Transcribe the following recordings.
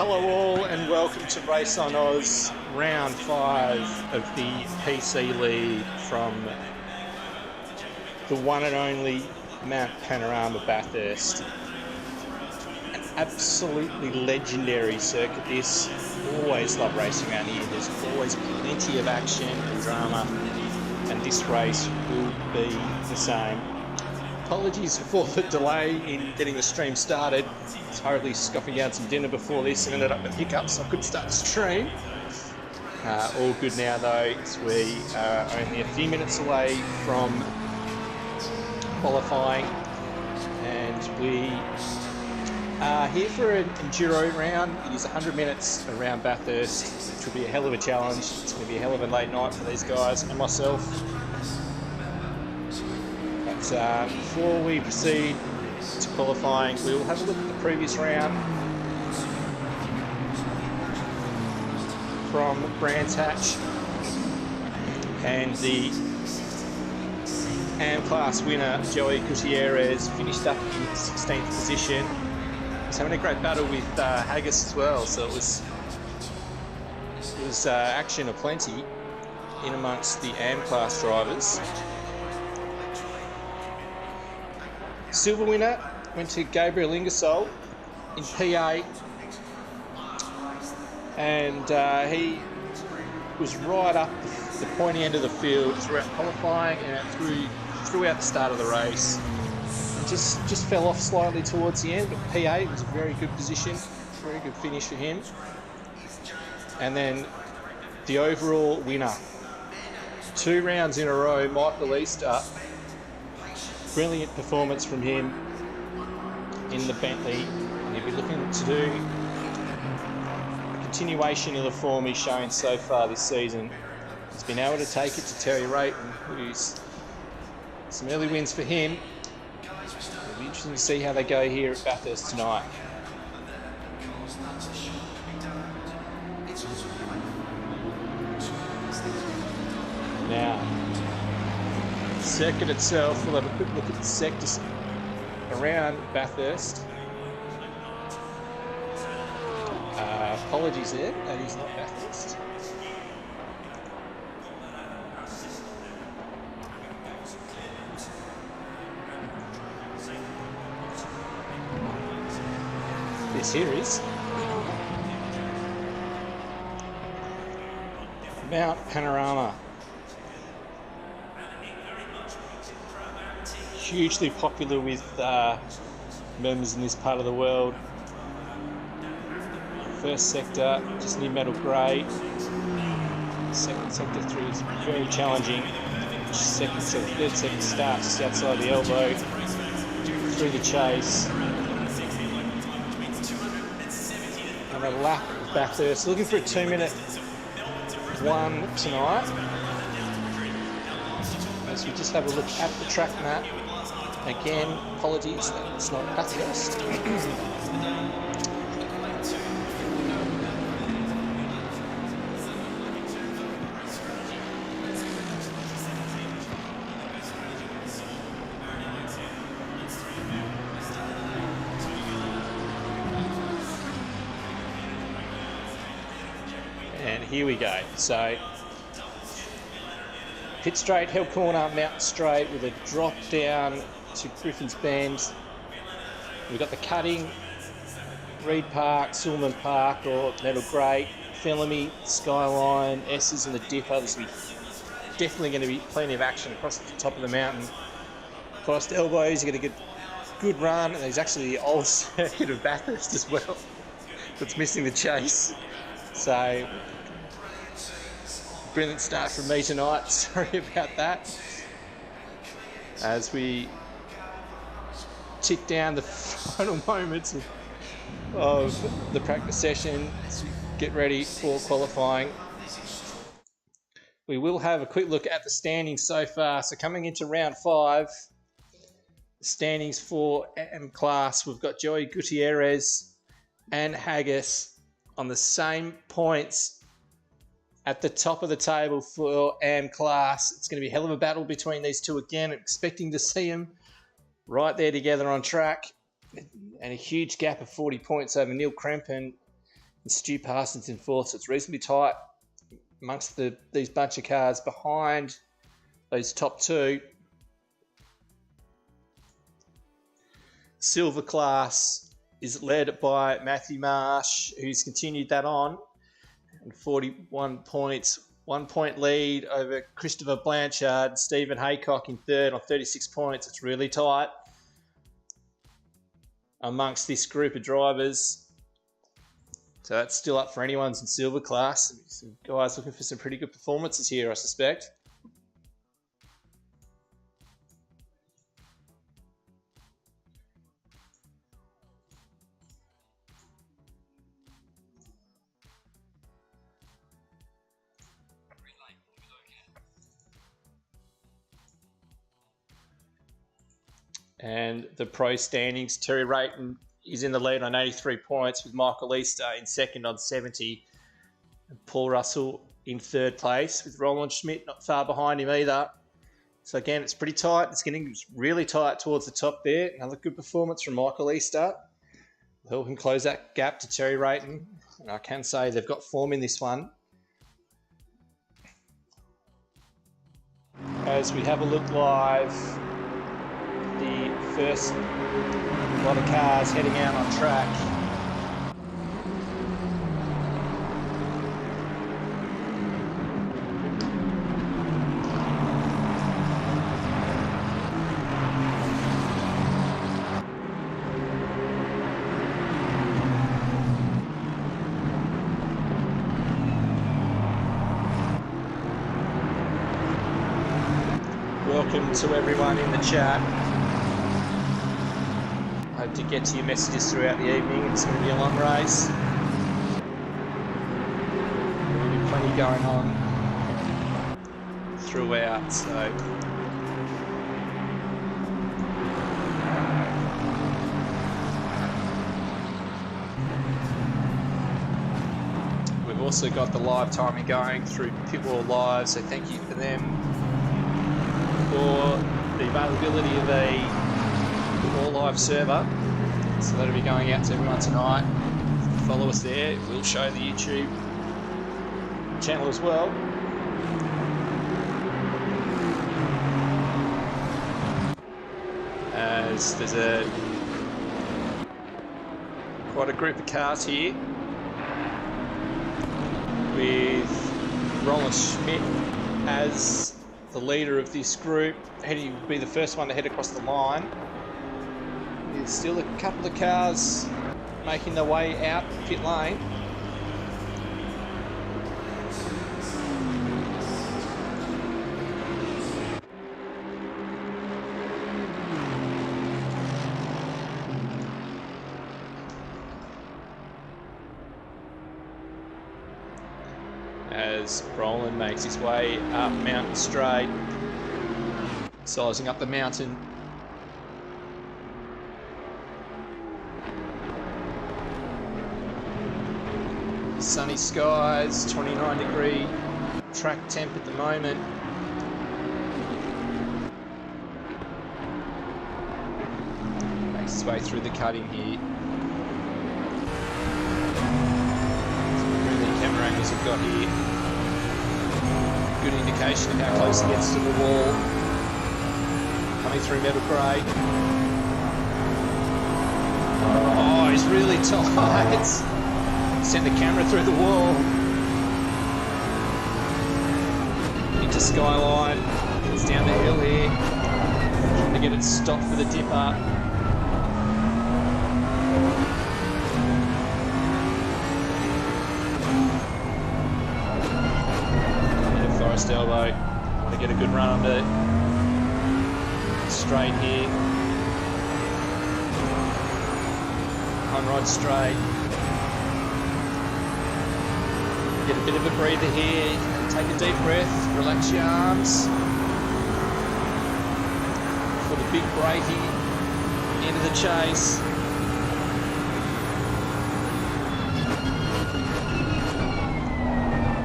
Hello all and welcome to RaceOnOz round 5 of the PC League from the one and only Mount Panorama Bathurst. An absolutely legendary circuit this. Always love racing around here. There's always plenty of action and drama, and this race will be the same. Apologies for the delay in getting the stream started. I was hurriedly scoffing down some dinner before this and ended up with hiccups, so I couldn't start the stream. All good now though, as we are only a few minutes away from qualifying, and we are here for an enduro round. It is 100 minutes around Bathurst, which will be a hell of a challenge. It's going to be a hell of a late night for these guys and myself. Before we proceed to qualifying, we will have a look at the previous round from Brands Hatch, and the AM class winner Joey Gutierrez finished up in 16th position. He was having a great battle with Haggis as well, so it was action aplenty in amongst the AM class drivers. Silver winner went to Gabriel Ingersoll in P8, and he was right up the pointy end of the field throughout qualifying and throughout the start of the race. Just fell off slightly towards the end, but P8 was a very good position, very good finish for him. And then the overall winner, 2 rounds in a row, Michael Easter. Brilliant performance from him in the Bentley, and he'll be looking to do a continuation of the form he's shown so far this season. He's been able to take it to Terry Rayton, who's some early wins for him. It'll be interesting to see how they go here at Bathurst tonight. Now, circuit itself, we'll have a quick look at the sectors around Bathurst. Apologies there, that is not Bathurst. This here is Mount Panorama. Hugely popular with members in this part of the world. First sector, just near metal grey. Second sector through is very challenging. Third sector starts just outside the elbow, through the chase. And a lap of Bathurst. Looking for a 2-minute one tonight. As we just have a look at the track map. Again, apologies that it's not Bathurst. And here we go. So, pit straight, Hill Corner, Mountain Straight with a drop down to Griffin's Bend. We've got the cutting, Reed Park, Silverman Park or Metal Grey, Felamy, Skyline, S's and the Dipper. There's definitely going to be plenty of action across the top of the mountain. Across the elbows, you get a good run, and there's actually the old circuit of Bathurst as well that's missing the chase. So, brilliant start from me tonight. Sorry about that. As we tick down the final moments of the practice session to get ready for qualifying. We will have a quick look at the standings so far. So coming into round 5, the standings for AM class, we've got Joey Gutierrez and Haggis on the same points at the top of the table for AM class. It's going to be a hell of a battle between these two again. I'm expecting to see them right there together on track, and a huge gap of 40 points over Neil Krempen and Stu Parsons in fourth. So it's reasonably tight amongst these bunch of cars behind those top two. Silver class is led by Matthew Marsh, who's continued that on, and 41 points. 1 point lead over Christopher Blanchard, Stephen Haycock in third on 36 points. It's really tight amongst this group of drivers. So that's still up for anyone's in silver class. Some guys looking for some pretty good performances here, I suspect. And the pro standings, Terry Rayton is in the lead on 83 points with Michael Easter in second on 70. And Paul Russell in third place with Roland Schmidt not far behind him either. So again, it's pretty tight. It's getting really tight towards the top there. Another good performance from Michael Easter. Help him close that gap to Terry Rayton. And I can say they've got form in this one. As we have a look live, the first lot of cars heading out on track. Welcome to everyone in the chat. Hope to get to your messages throughout the evening. It's going to be a long race. There will be plenty going on throughout, so we've also got the live timing going through Pitwall Live, so thank you for them for the availability of a Pitwall Live server. So that'll be going out to everyone tonight. Follow us there. We'll show the YouTube channel as well. As there's quite a group of cars here with Roland Schmidt as the leader of this group. He will be the first one to head across the line. There's still a couple of cars making their way out pit lane. As Roland makes his way up Mountain Straight, sizing up the mountain. Sunny skies, 29-degree track temp at the moment. Makes his way through the cutting here. Some really camera angles we've got here. Good indication of how close he gets to the wall. Coming through metal grey. Oh, he's really tight. Send the camera through the wall. Into Skyline. It's down the hill here. Trying to get it stopped for the dipper. Into Forest Elbow. Want to get a good run under straight here. Conrod straight. Get a bit of a breather here, take a deep breath, relax your arms for the big breaking into the chase.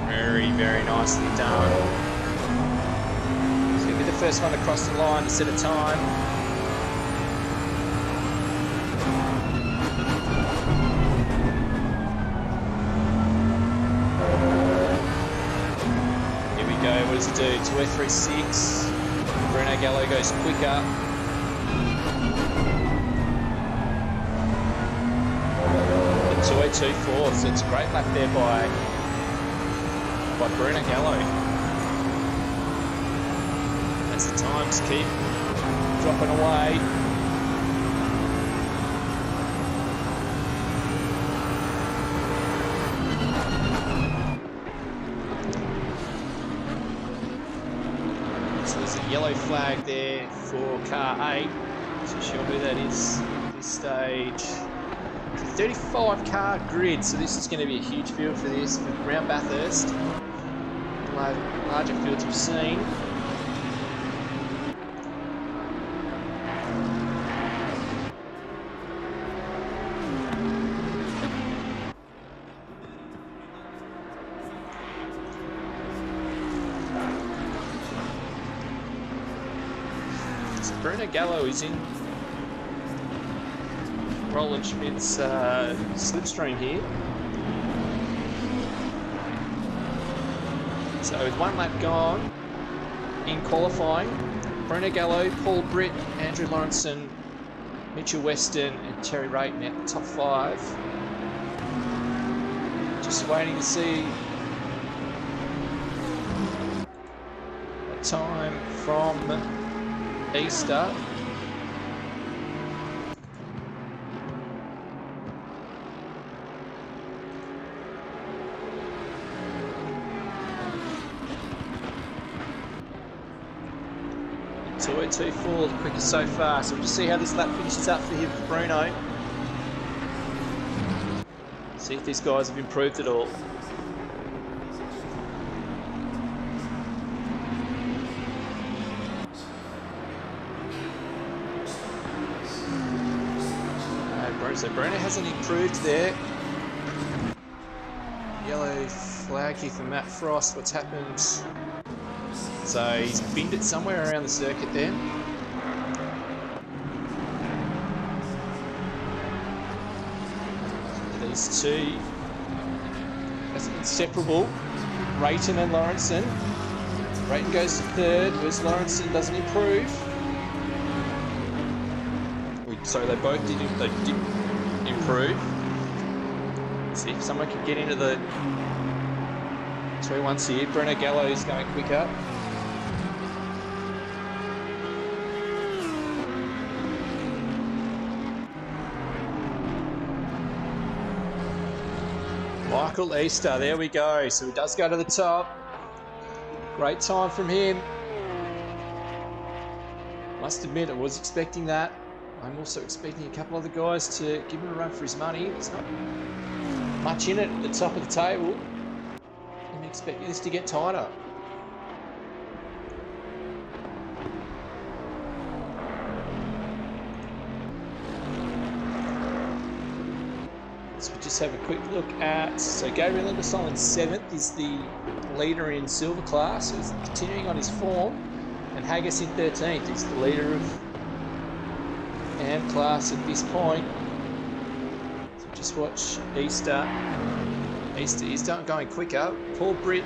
Very, very nicely done. He's going to be the first one across the line to set a time. to do. 2036. Bruno Gallo goes quicker. The 2024, so it's a great lap there by Bruno Gallo. As the times keep dropping away. So there's a yellow flag there for car 8. Not sure who that is at this stage. It's a 35 car grid, so this is going to be a huge field for this, for around Bathurst. Larger fields we've seen. So Bruno Gallo is in Roland Schmidt's slipstream here. So with one lap gone in qualifying, Bruno Gallo, Paul Britt, Andrew Lawrenson, Mitchell Weston and Terry Rayton at the top 5. Just waiting to see a time from Easter. So 2.24, the quickest so far. So we'll just see how this lap finishes up for him, for Bruno. See if these guys have improved at all. So Bruno hasn't improved there. Yellow flag here for Matt Frost. What's happened? So he's binned it somewhere around the circuit there. These two, that's inseparable. Rayton and Lawrenson. Rayton goes to third, whereas Lawrenson doesn't improve. So they both did improve. See if someone can get into the 3-1 here. Bruno Gallo is going quicker. Michael Easter, there we go. So he does go to the top. Great time from him. Must admit, I was expecting that. I'm also expecting a couple other guys to give him a run for his money. There's not much in it at the top of the table. I'm expecting this to get tighter. So we just have a quick look at, so Gabriel Ingersoll in 7th is the leader in silver class, so he's continuing on his form, and Haggis in 13th is the leader of AM class at this point. So just watch Easter. Easter is going quicker. Paul Britt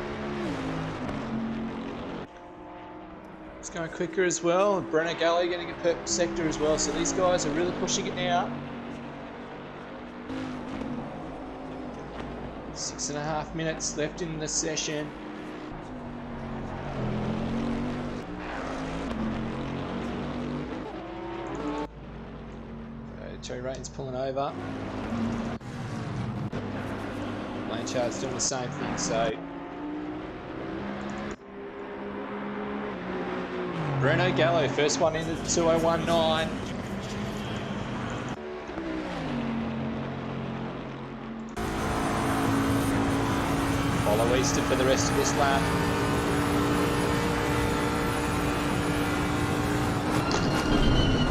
is going quicker as well. And Bruno Gallo getting a purple sector as well. So these guys are really pushing it now. 6.5 minutes left in the session. Terry Rayton's pulling over. Blanchard's doing the same thing, so Bruno Gallo, first one into the 2019. Follow Easter for the rest of this lap.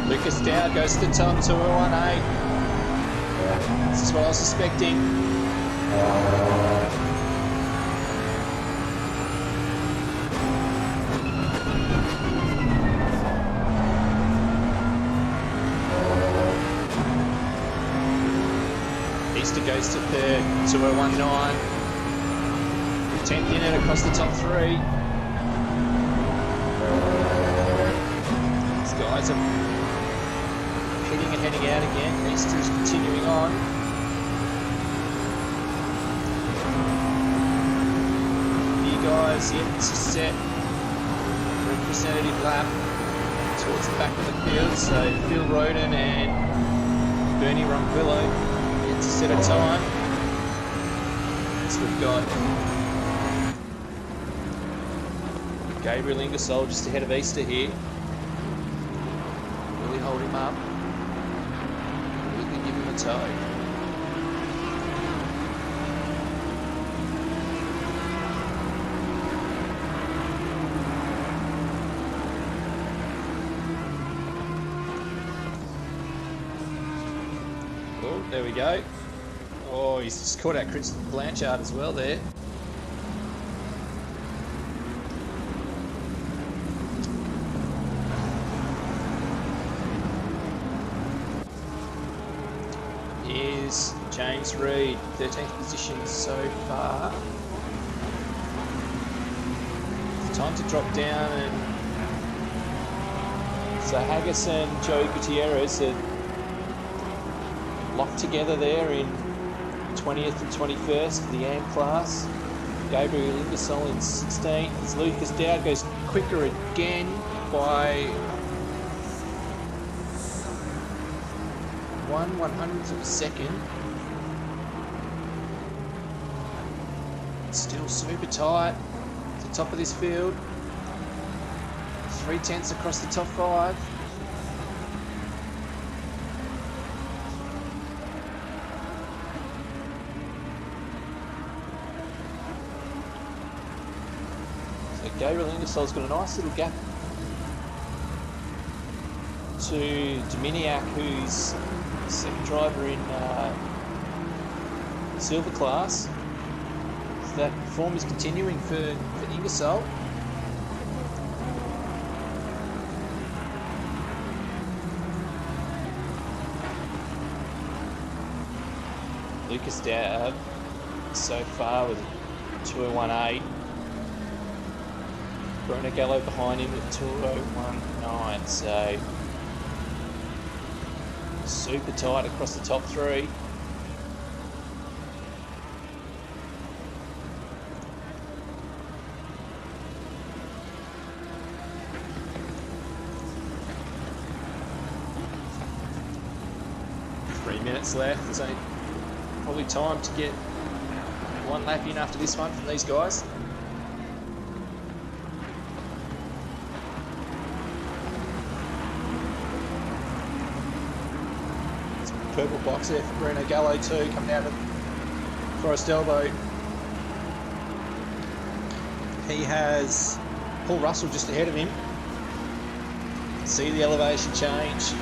Lucas Dowd goes to the top, 2018. This is what I was suspecting. Easter goes to third, 2019. 10th in it across the top 3. guys are heading and heading out again. Easter is continuing on. You guys yet to set representative lap towards the back of the field. So Phil Roden and Bernie Ronquillo yet to set a time. So we've got Gabriel Ingersoll just ahead of Easter here. Really hold him up. Really give him a toe. Oh, there we go. Oh, he's just caught out Chris Blanchard as well there. Here's James Reed, 13th position so far. It's time to drop down, and so Haggis and Joey Gutierrez are locked together there in 20th and 21st for the AM class. Gabriel Ingersoll in 16th. As Lucas Dowd goes quicker again by 1/100th of a second. It's still super tight at the top of this field. 3/10 across the top 5. Gabriel Ingersoll's got a nice little gap to Dominiak, who's second driver in silver class. So that form is continuing for Ingersoll. Lucas Dowd so far with 2:01.8. Bruno Gallo behind him at 2:01.9, so super tight across the top 3. Three minutes left. There's only probably time to get one lap in after this one from these guys. Purple box there for Bruno Gallo too, coming out of Forest Elbow. He has Paul Russell just ahead of him. See the elevation change.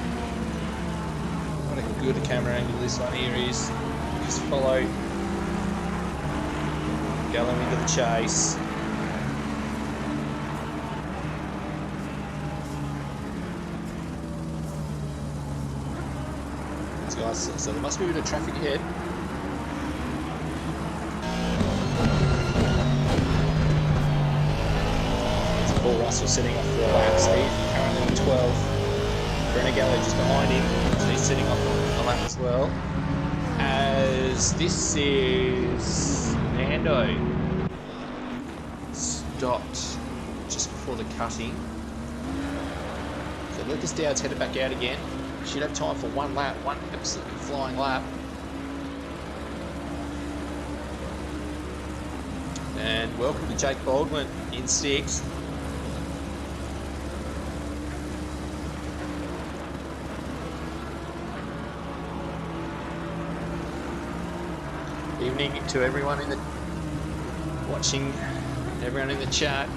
What a good camera angle this one here is. Just follow Gallo into the chase. Guys, so there must be a bit of traffic ahead. It's Paul Russell setting off for a lap speed, currently on 12. Bruno Gallo just behind him, so he's setting off a lap as well. As this is Nando stopped just before the cutting. So Lucas Dowd's headed back out again. Should have time for one lap, one absolutely flying lap. And welcome to Jake Baldwin in 6th. Evening to everyone in the watching, everyone in the chat.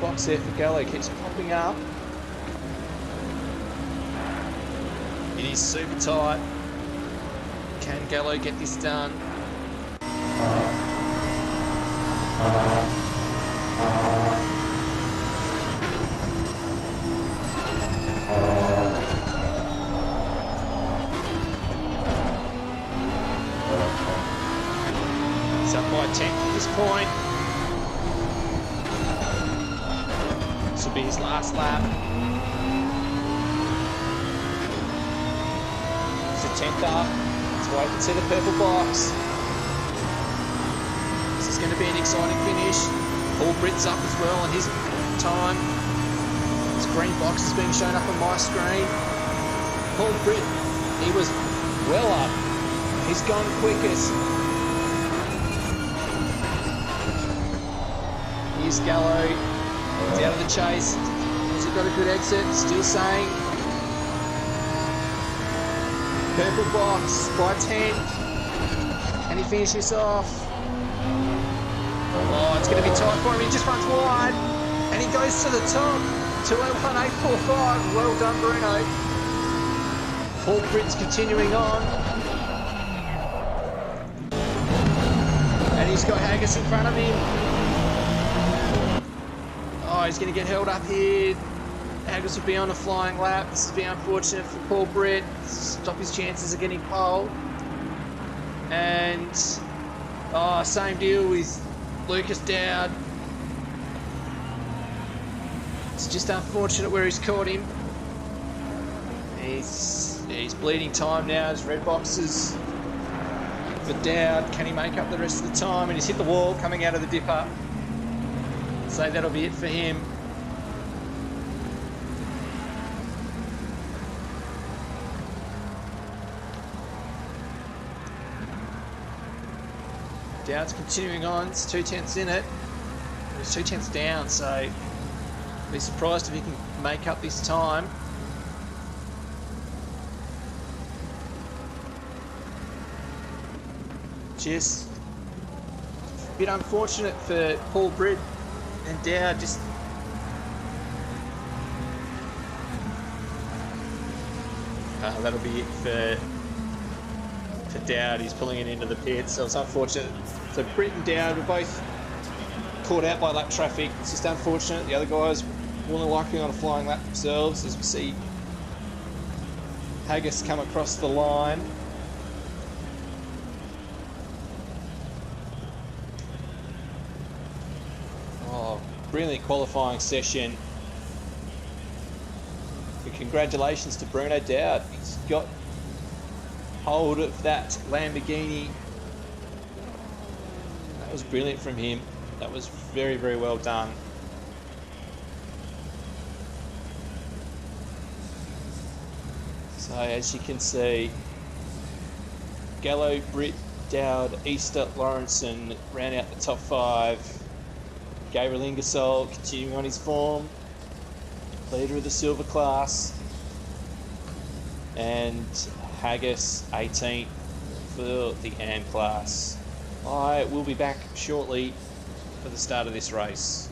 Box there for Gallo, keeps popping up. It is super tight. Can Gallo get this done? point. This will be his last lap. He's a 10th up. That's why you can see the purple box. This is going to be an exciting finish. Paul Britt's up as well on his time. This green box is being shown up on my screen. Paul Britt, he was well up. He's gone quickest. Here's Gallo. He's out of the chase. Has he got a good exit? Still saying. Purple box by 10. Can he finish this off? Oh, it's going to be tight for him. He just runs wide. And he goes to the top. 2:01.845. Well done, Bruno. Paul Britt's continuing on. And he's got Haggis in front of him. Oh, he's going to get held up here. Haggis will be on a flying lap. This will be unfortunate for Paul Britt. Stop his chances of getting pole. And same deal with Lucas Dowd. It's just unfortunate where he's caught him. He's bleeding time now. His red boxes for Dowd. Can he make up the rest of the time? And he's hit the wall coming out of the dipper. So that'll be it for him. Dowd's continuing on. It's 2/10 in it. It's 2/10 down, so I'd be surprised if he can make up this time. Just a bit unfortunate for Paul Britt and Dowd. Just that'll be it for Dowd. He's pulling it into the pit, so it's unfortunate. So Britt and Dowd were both caught out by lap traffic. It's just unfortunate. The other guys more than likely on a flying lap themselves, as we see Haggis come across the line. Brilliant qualifying session. But congratulations to Bruno Dowd. He's got hold of that Lamborghini. That was brilliant from him. That was very, very well done. So as you can see, Gallo, Britt, Dowd, Easter, Lawrenson ran out the top 5. Gabriel Ingersoll continuing on his form, leader of the silver class, and Haggis 18th for the AM class. I will be back shortly for the start of this race.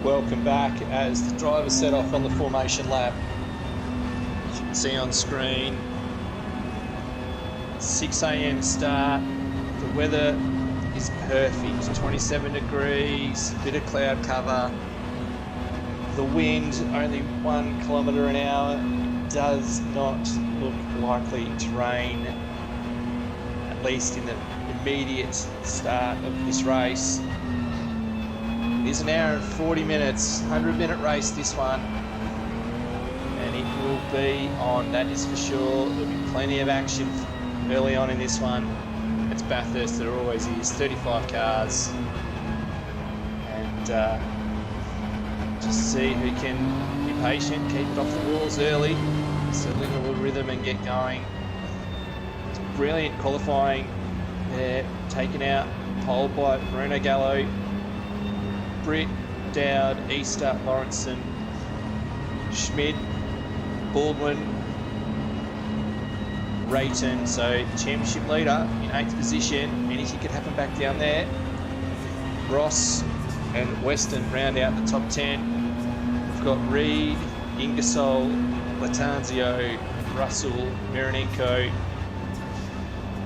Welcome back as the driver set off on the formation lap. As you can see on screen, 6 AM start. The weather is perfect, 27 degrees, a bit of cloud cover. The wind, only 1 kilometre an hour, does not look likely to rain, at least in the immediate start of this race. It is an hour and 40 minutes, 100-minute race this one, and it will be on, that is for sure. There'll be plenty of action early on in this one. It's Bathurst, there always is, 35 cars, and just see who can be patient, keep it off the walls early, settle in a little rhythm and get going. It's brilliant qualifying there, taken out pole by Bruno Gallo, Britt, Dowd, Easter, Lawrenson, Schmid, Baldwin, Rayton. So championship leader in 8th position. Anything could happen back down there. Ross and Weston round out the top 10. We've got Reed, Ingersoll, Latanzio, Russell, Mironenko.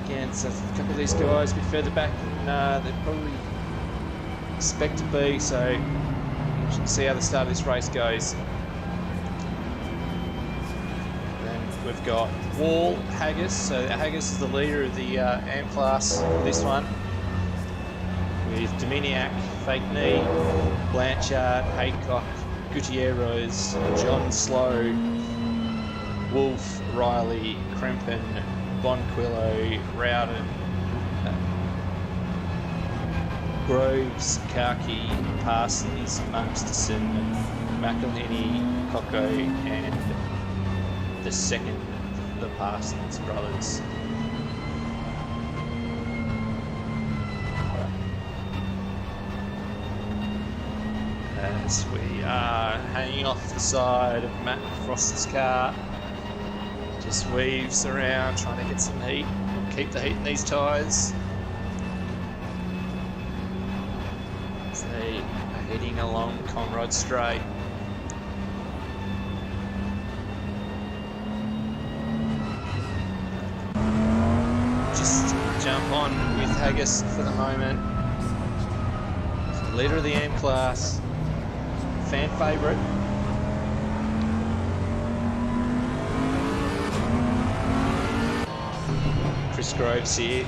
Again, so a couple of these guys a bit further back than they probably expect to be, so you should see how the start of this race goes. Then we've got Wall, Haggis. So Haggis is the leader of the AM class for this one, with Dominiak, Fake Knee, Blanchard, Haycock, Gutierrez, John Slow, Wolf, Riley, Krempen, Bonquillo, Rowden, Groves, Karki, Parsons, Masterson, McElhenney, Cocco, and the second, the Parsons brothers. As we are hanging off the side of Matt Frost's car, just weaves around trying to get some heat, keep the heat in these tyres. They are heading along Conrod Straight. Just jump on with Haggis for the moment. Leader of the AM class, fan favourite. Chris Groves here.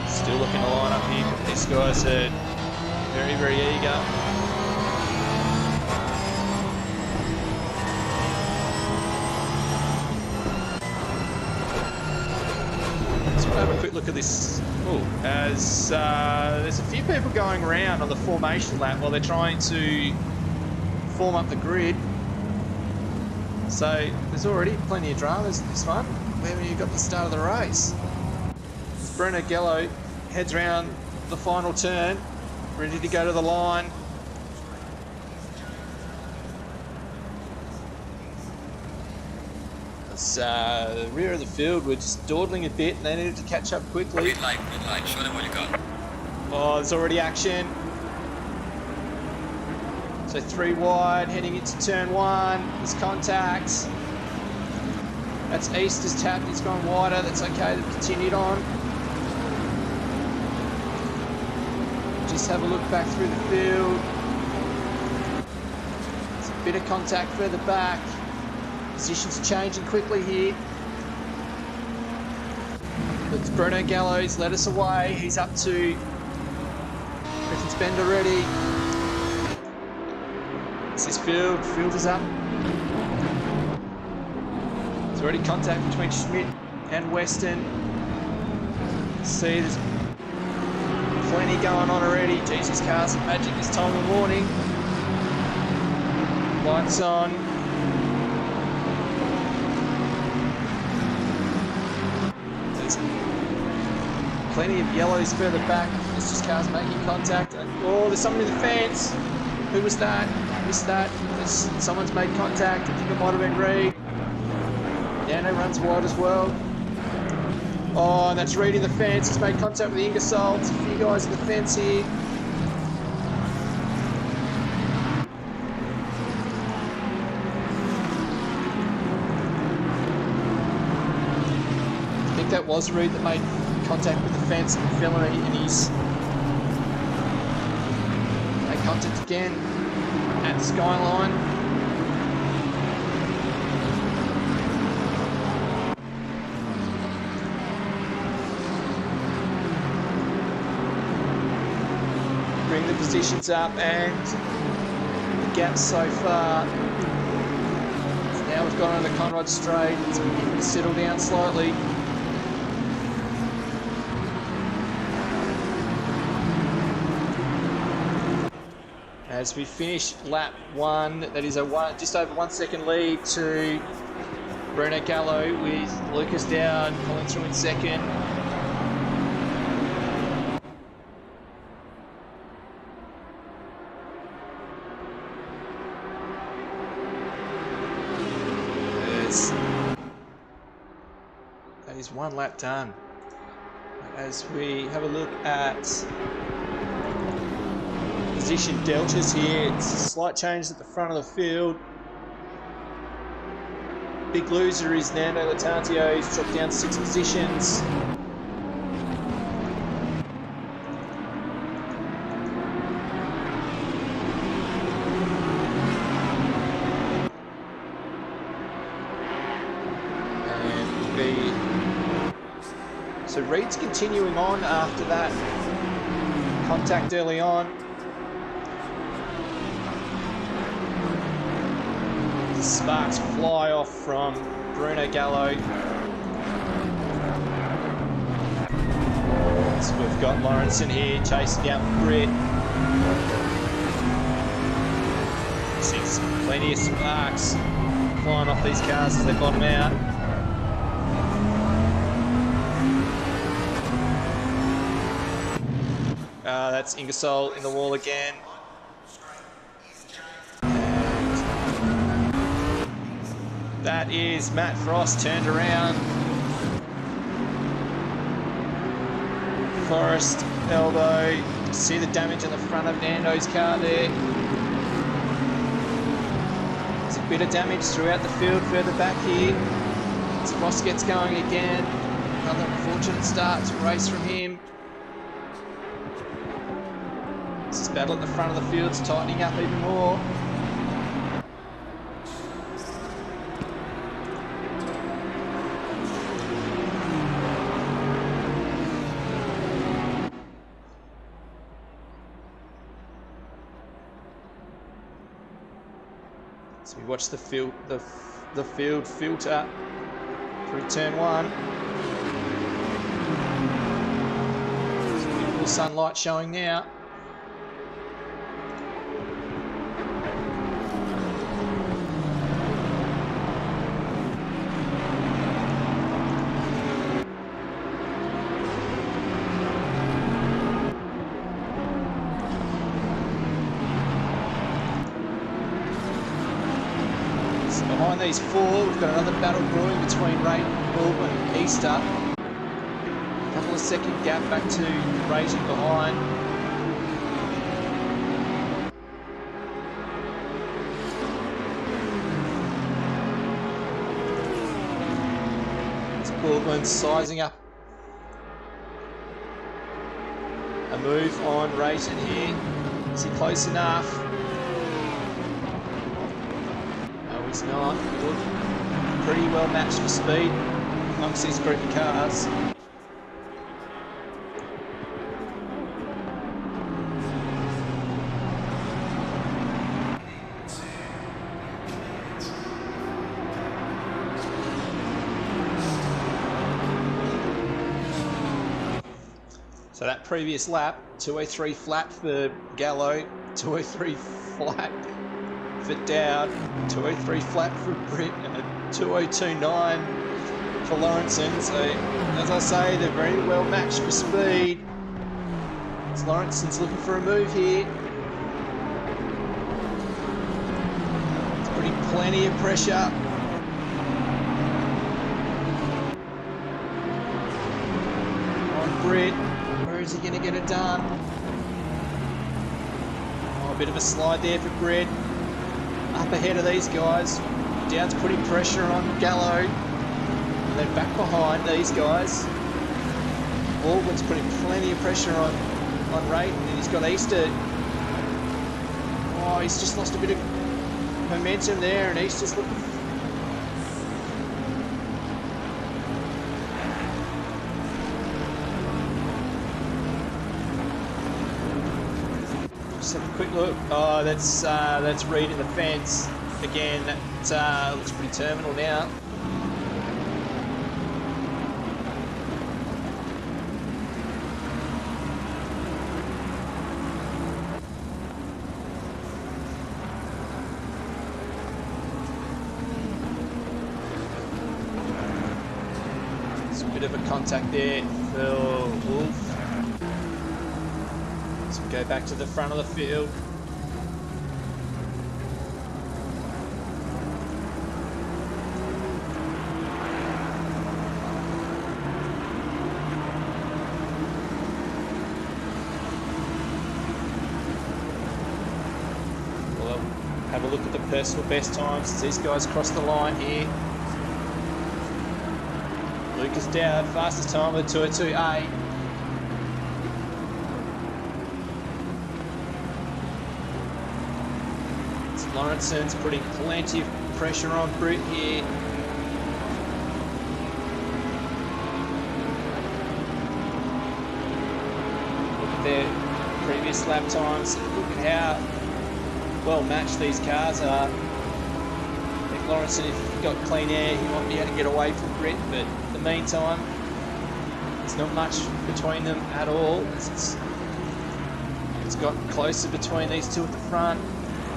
Still looking to line up here, but these guys are very, very eager. Let's have a quick look at this. As there's a few people going around on the formation lap while they're trying to form up the grid. So there's already plenty of dramas in this one. We haven't even got the start of the race. Bruno Gallo heads around the final turn, ready to go to the line. The rear of the field were just dawdling a bit and they needed to catch up quickly. Green light, show them what you got. Oh, there's already action. So 3 wide, heading into turn 1, there's contacts. That's Easter's tapped, he's gone wider, that's okay, they've continued on. Just have a look back through the field. There's a bit of contact further back. Positions are changing quickly here. But Bruno Gallo's led us away. He's up to Griffin's Bend already. It's this field. Field is up. There's already contact between Schmidt and Weston. See, there's plenty going on already. Jesus, cars are magic this time of morning. Lights on. There's plenty of yellows further back. There's just cars making contact. Oh, there's someone in the fence. Who was that? Missed that. Someone's made contact. I think it might have been Reed. Dano runs wide as well. Oh, and that's Reed in the fence. He's made contact with Ingersoll. There's a few guys in the fence here. that was Rooz that made contact with the fence, and fell in his... Made contact again at the skyline. Bring the positions up, and the gap so far. Now we've gone on the Conrod straight. It's beginning to settle down slightly. As we finish lap 1, that is a just over 1 second lead to Bruno Gallo, with Lucas Dowd pulling through in second. That is 1 lap done. As we have a look at position deltas here, it's a slight change at the front of the field. Big loser is Nando Latantio. He's dropped down 6 positions. So Reed's continuing on after that contact early on. The sparks fly off from Bruno Gallo. So we've got Lawrenson here chasing down Britt. Seems plenty of sparks flying off these cars as they bottom out. That's Ingersoll in the wall again. And that is Matt Frost turned around. Forrest elbow. See the damage on the front of Nando's car there. There's a bit of damage throughout the field further back here. As Frost gets going again. Another unfortunate start to race from him. This battle at the front of the field's tightening up even more. So we watch the field filter through turn 1. There's beautiful sunlight showing now. Behind these 4, we've got another battle brewing between Rayton, Baldwin and Easter. A couple of second gap back to Rayton behind. It's Baldwin sizing up a move on Rayton here. Is he close enough? He's not. Look, pretty well matched for speed amongst these group of cars. So that previous lap, 203 flat for Gallo, 203 flat for Dowd, 203 flat for Britt, and a 202.9 for Lawrenson. So, as I say, they're very well matched for speed. As Lawrenson's looking for a move here. It's putting plenty of pressure. On Britt, where is he going to get it done? Oh, a bit of a slide there for Britt. Up ahead of these guys. Dowd's putting pressure on Gallo. And then back behind these guys. Baldwin's putting plenty of pressure on Rayton, and he's got Easter. Oh, he's just lost a bit of momentum there, and Easter's looking. Just have a quick look. Oh, that's Reed in the fence again. That looks pretty terminal now. Bit of a contact there for Wolf. So we go back to the front of the field. Well, have a look at the personal best times as these guys cross the line here. Lucas Dowd, fastest time with 2:02.8. Lawrenson's putting plenty of pressure on Britt here. Look at their previous lap times. Look at how well matched these cars are. I think Lawrenson, if he got clean air, he might be able to get away from Britt, but in the meantime, there's not much between them at all. It's gotten closer between these two at the front.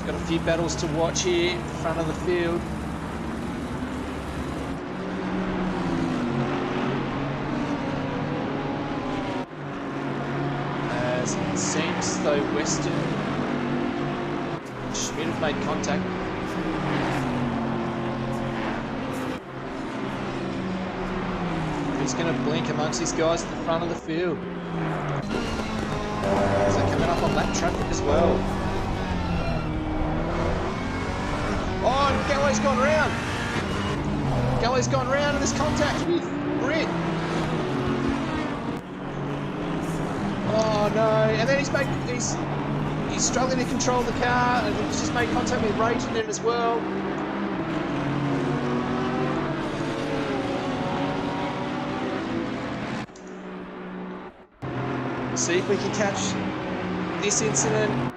Got a few battles to watch here in front of the field. As it seems as though Western Schmidt have made contact. He's going to blink amongst these guys at the front of the field. As they're coming up on lap traffic as well. Oh, and Gallo's gone round. Gallo's gone round in this contact with Britt. Oh no! And then he's struggling to control the car, and he's just made contact with Rayton then as well. See if we can catch this incident.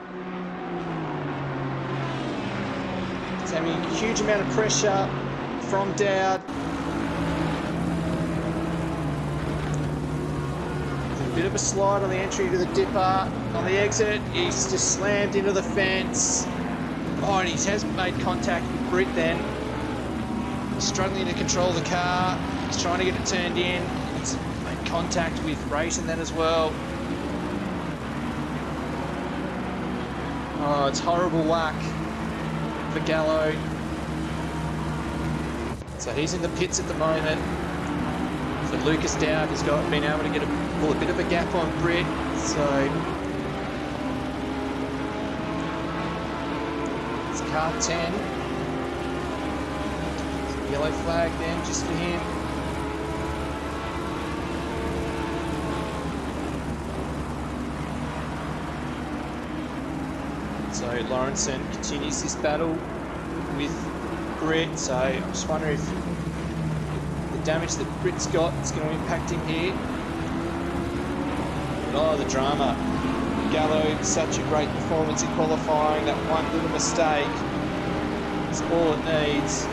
Having a huge amount of pressure from Dowd. A bit of a slide on the entry to the dipper. On the exit, he's just slammed into the fence. Oh, and he has made contact with Britt then. He's struggling to control the car. He's trying to get it turned in. He's made contact with Rayton then as well. Oh, it's horrible luck for Gallo. So he's in the pits at the moment. So Lucas Dowd has been able to pull a bit of a gap on Britt. So it's car 10. Yellow flag then just for him. So Lawrenson continues this battle with Britt. So I'm just wondering if the damage that Britt's got is going to impact him here. But oh, the drama. Gallo, such a great performance in qualifying. That one little mistake is all it needs.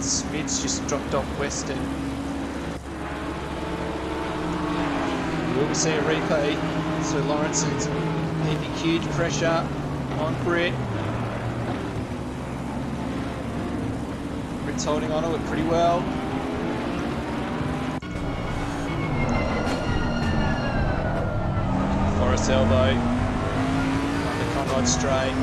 Smith's just dropped off Western. Will we see a replay? So Lawrenson's keeping huge pressure on Britt. Britt's holding on to it pretty well. Forest elbow. Under Conrod straight.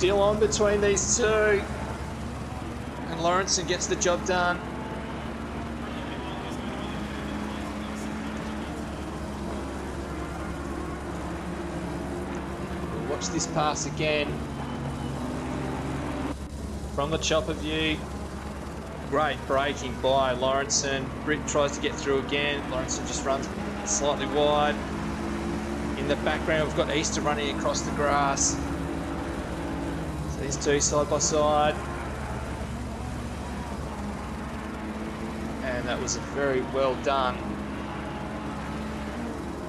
still on between these two. And Lawrenson gets the job done. We'll watch this pass again. From the chopper view. Great braking by Lawrenson. Britt tries to get through again. Lawrenson just runs slightly wide. In the background, we've got Easter running across the grass. So these two side by side. And that was very well done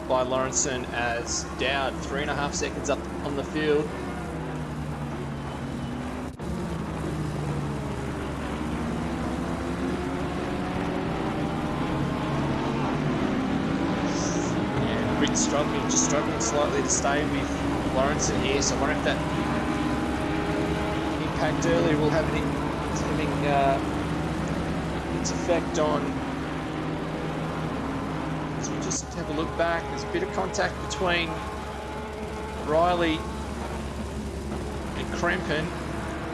by Lawrenson as Dowd 3.5 seconds up on the field. Struggling slightly to stay with Lawrenson here, so I wonder if that impact earlier will have its effect on. As we just have a look back, there's a bit of contact between Riley and Krempen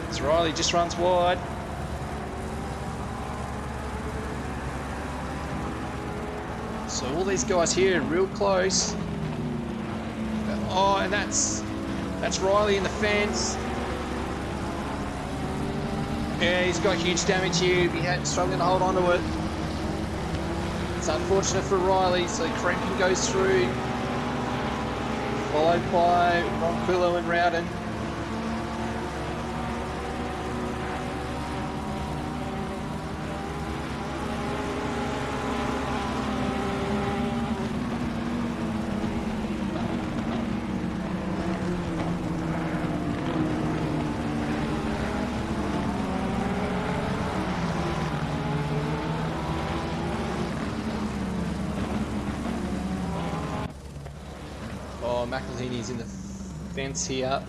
as Riley just runs wide. So all these guys here are real close. Oh, and that's Riley in the fence. Yeah, he's got huge damage here. He had struggling to hold on to it. It's unfortunate for Riley, so Krempen goes through, followed by Ronquillo and Rowden. McElhaney's in the fence here.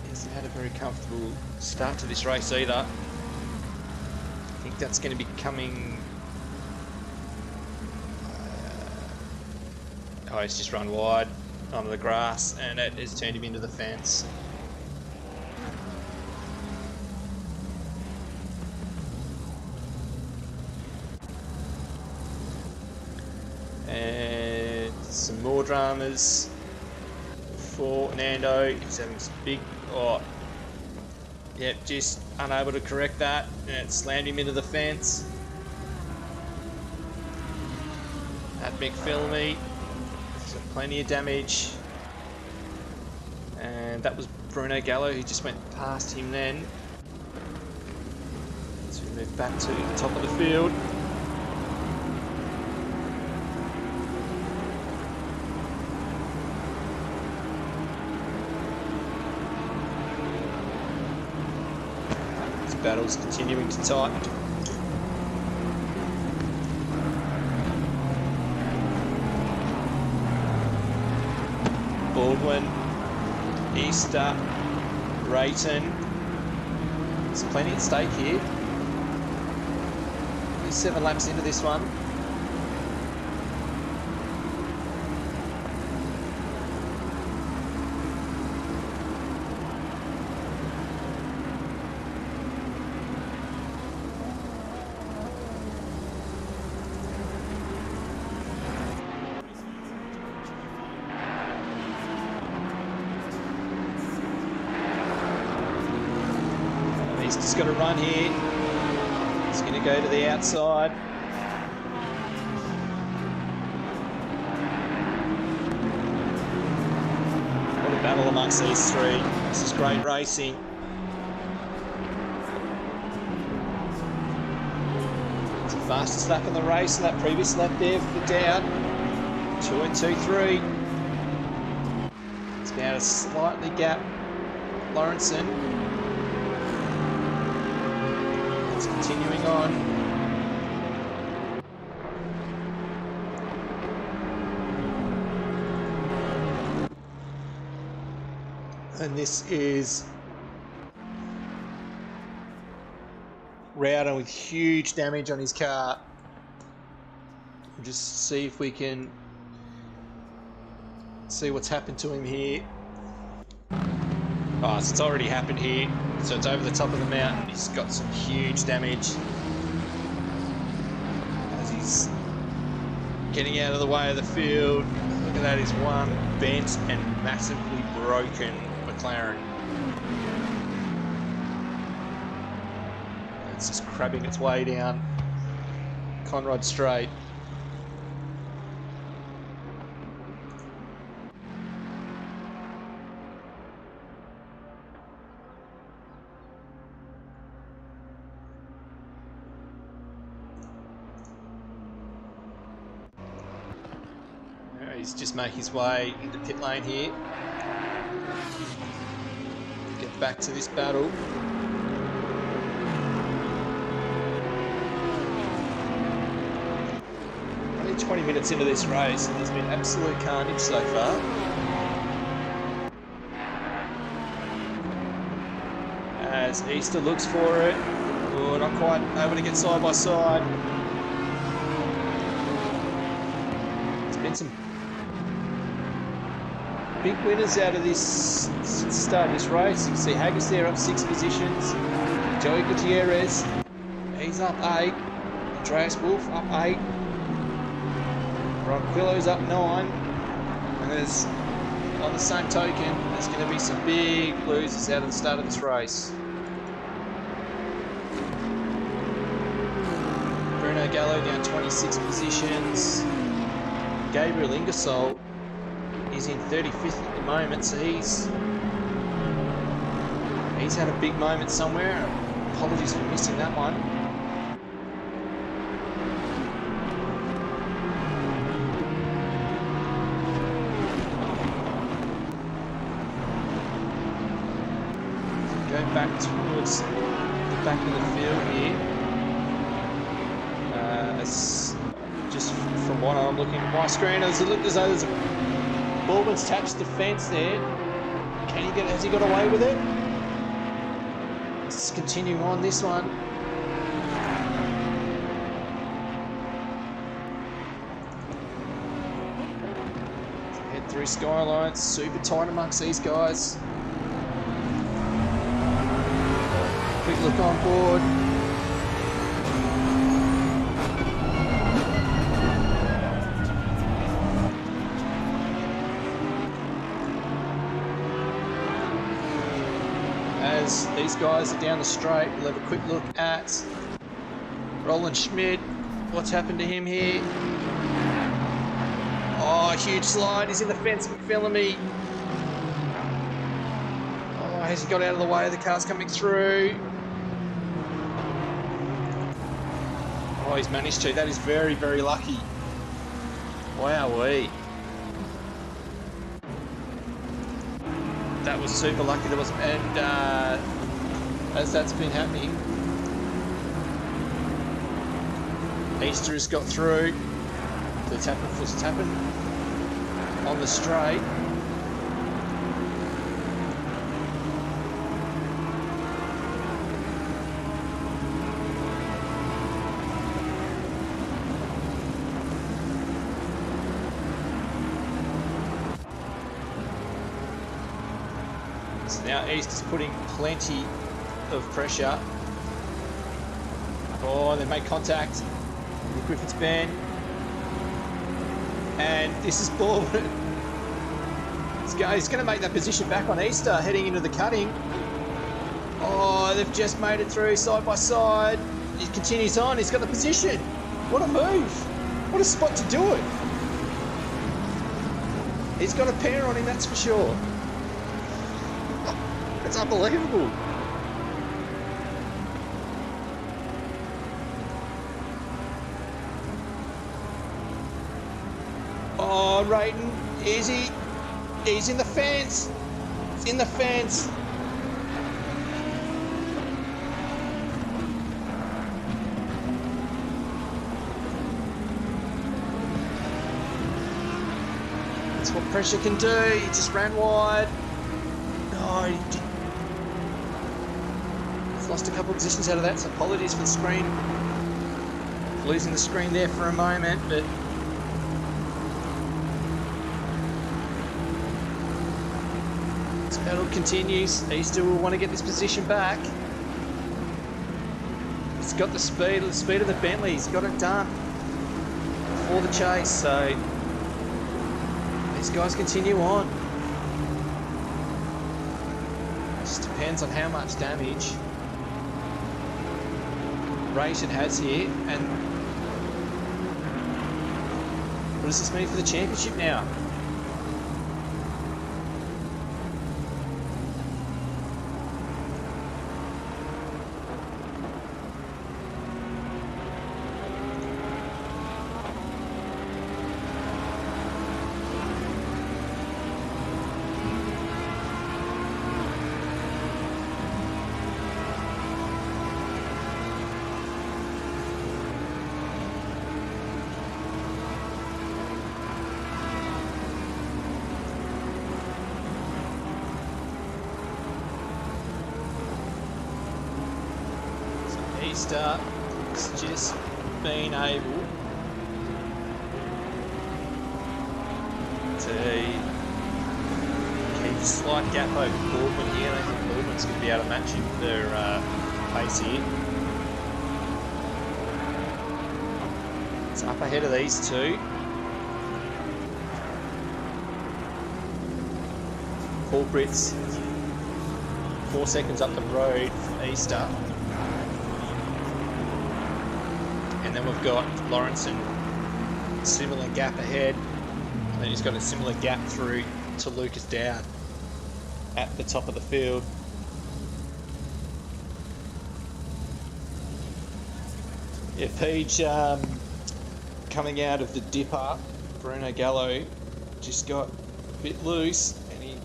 He hasn't had a very comfortable start to this race either. I think that's going to be coming. Oh, he's just run wide onto the grass and it has turned him into the fence. Some more dramas for Nando. He's having some big, yep, just unable to correct that, and it slammed him into the fence. At McPhillamy, so plenty of damage, and that was Bruno Gallo who just went past him then. So we move back to the top of the field. Battle's continuing to tighten. Baldwin, Easter, Rayton. There's plenty at stake here. We're 7 laps into this one. He's just got to run here. He's going to go to the outside. What a battle amongst these three. This is great racing. It's the fastest lap in the race, and that previous lap there for Dowd. 2 and 2-3. It's now a slightly gap Lawrenson. It's continuing on. And this is Rowden with huge damage on his car. We'll just see if we can see what's happened to him here. Oh, so it's already happened here. So it's over the top of the mountain. He's got some huge damage as he's getting out of the way of the field. Look at that, is one bent and massively broken McLaren. It's just crabbing its way down Conrod Straight. He's just making his way into pit lane here. Get back to this battle. Only 20 minutes into this race and there's been absolute carnage so far. As Easter looks for it. Oh, not quite able to get side by side. There's been some big winners out of this start of this race. You can see Haggis there up 6 positions. Joey Gutierrez, he's up 8. Andreas Wolf up 8. Ronquillo's up 9. And there's, on the same token, there's going to be some big losers out of the start of this race. Bruno Gallo down 26 positions. Gabriel Ingersoll is in 35th at the moment, so he's had a big moment somewhere. Apologies for missing that one. So go back towards the back of the field here. Just from what I'm looking at my screen, it looks as though there's a Baldwin's touched the fence there. Has he got away with it? Let's continue on this one. Head through Skyline, super tight amongst these guys. Quick look on board. As these guys are down the straight, we'll have a quick look at Roland Schmidt. What's happened to him here? Oh, huge slide. He's in the fence, McPhillamy. Oh, has he got out of the way of the cars coming through? Oh, he's managed to. That is very, very lucky. Wowee. That was super lucky. There was, and as that's been happening, Easter has got through. It's happened on the straight. So now East is putting plenty of pressure. Oh, they made contact with Griffiths Bend. And this is Baldwin. He's going to make that position back on Easter, heading into the cutting. Oh, they've just made it through side by side. He continues on. He's got the position. What a move. What a spot to do it. He's got a pair on him, that's for sure. It's unbelievable. Oh, Rayton, easy. He's in the fence. He's in the fence. That's what pressure can do. He just ran wide. No, he did. Lost a couple of positions out of that, so apologies for the screen. Losing the screen there for a moment, but it's battle continues. Easter will want to get this position back. He's got the speed of the Bentley. He's got it done for the chase. So these guys continue on. Just depends on how much damage Ration has here, and what does this mean for the championship now? Easter has just been able to keep a slight gap over Boardman here. I think Boardman's going to be able to match him for pace here. It's up ahead of these two. Culprits 4 seconds up the road from Easter. And then we've got Lawrenson, similar gap ahead, and then he's got a similar gap through to Lucas Dowd at the top of the field. Yeah, Peach coming out of the dipper, Bruno Gallo just got a bit loose and he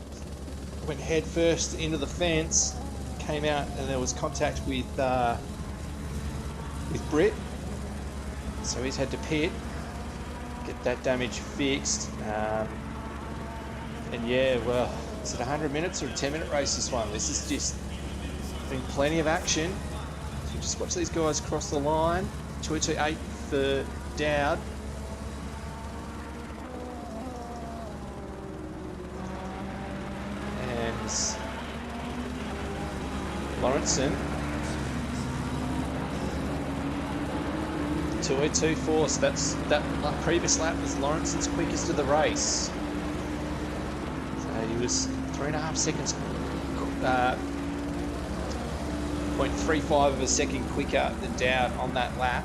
went head first into the fence, came out and there was contact with Britt. So he's had to pit, get that damage fixed, and yeah, well, is it 100 minutes or a 10-minute race this one? This has just been plenty of action. So just watch these guys cross the line. 228 for Dowd. And Lawrenson. 2.24, so that previous lap was Lawrenson's quickest of the race. So he was 3.5 seconds, 0.35 of a second quicker than Dowd on that lap.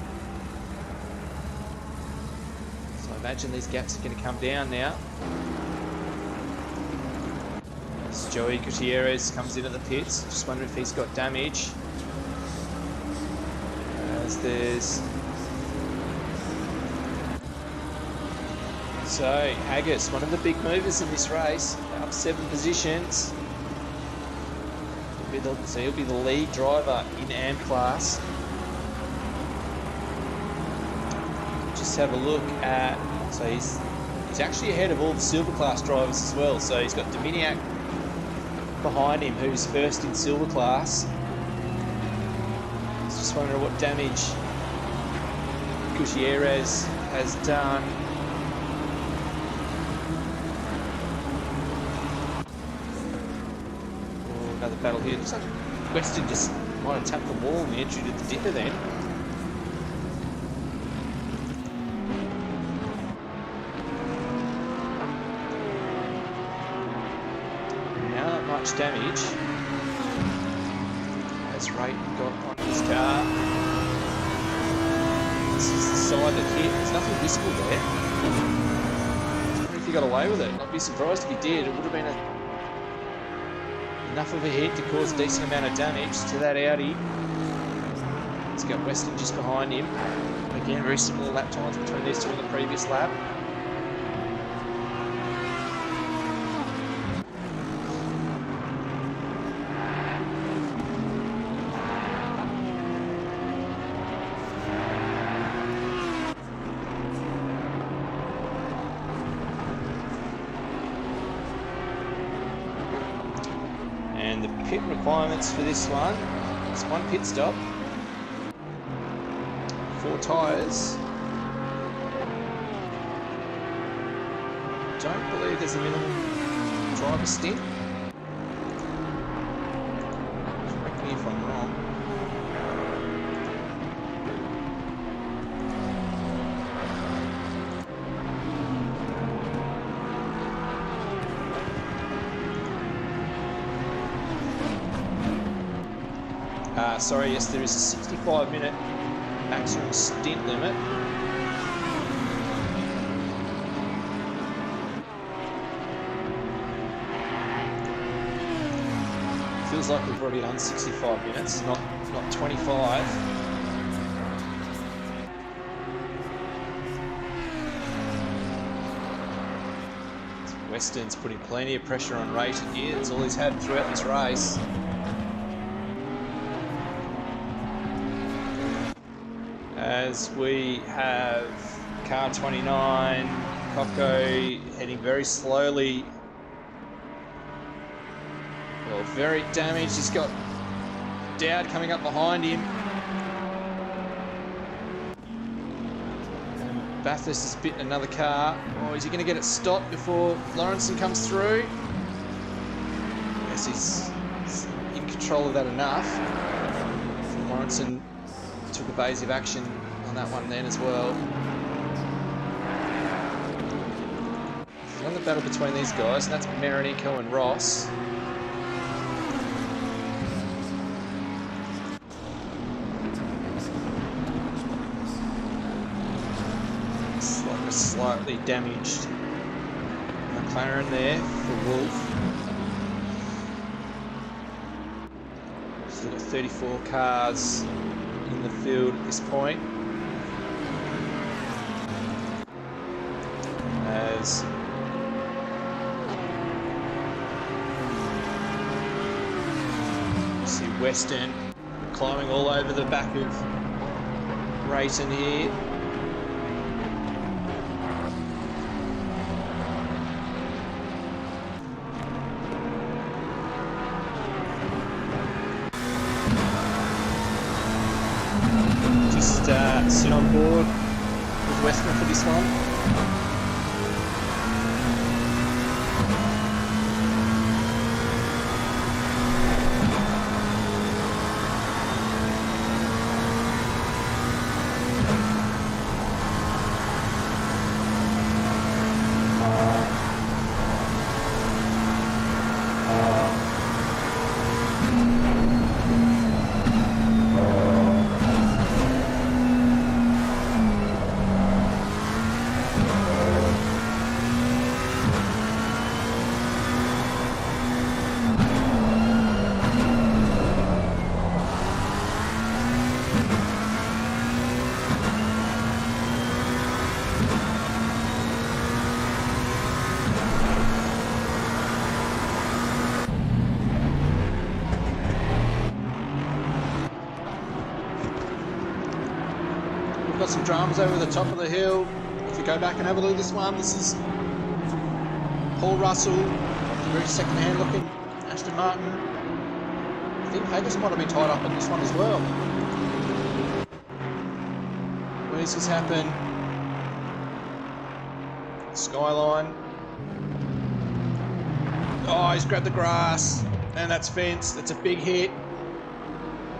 So I imagine these gaps are going to come down now. As Joey Gutierrez comes into the pits, just wondering if he's got damage. As there's So Haggis, one of the big movers in this race, up 7 positions. So he'll be the lead driver in AM class. Just have a look at, so he's actually ahead of all the silver class drivers as well. So he's got Dominiak behind him, who's first in silver class. Just wondering what damage Gutierrez has done. Another battle here. Looks like Weston just might have tapped the wall in the entry to the dipper then. Now not much damage. Has Rayton got on his car. This is the side that hit. There's nothing visible there. I wonder if he got away with it. I'd be surprised if he did. It would have been enough of a hit to cause a decent amount of damage to that Audi. He's got Weston just behind him. Again, very similar lap times between these two in the previous lap. And the pit requirements for this one, it's 1 pit stop, 4 tyres. Don't believe there's a minimum driver stint. sorry, yes, there is a 65-minute maximum stint limit. Feels like we've already done 65 minutes, not 25. Western's putting plenty of pressure on Rayton here. That's all he's had throughout this race. As we have car 29, Coco heading very slowly. Well, very damaged. He's got Dowd coming up behind him. And Bathurst has bitten another car. Oh, is he going to get it stopped before Lawrenson comes through? Yes, he's in control of that enough. Lawrenson took evasive action on that one then as well. Another battle between these guys, and that's Marinico and Ross. Slightly damaged McLaren there for Wolf. Still got 34 cars in the field at this point. As you see Western climbing all over the back of Rayton here. Sit on board with Western for this one. Got some drums over the top of the hill. If you go back and have a look at this one, this is Paul Russell, very second-hand looking Aston Martin. I think Haggis might have been tied up on this one as well. Where's this happen? Skyline. Oh, he's grabbed the grass, and that's fence. That's a big hit.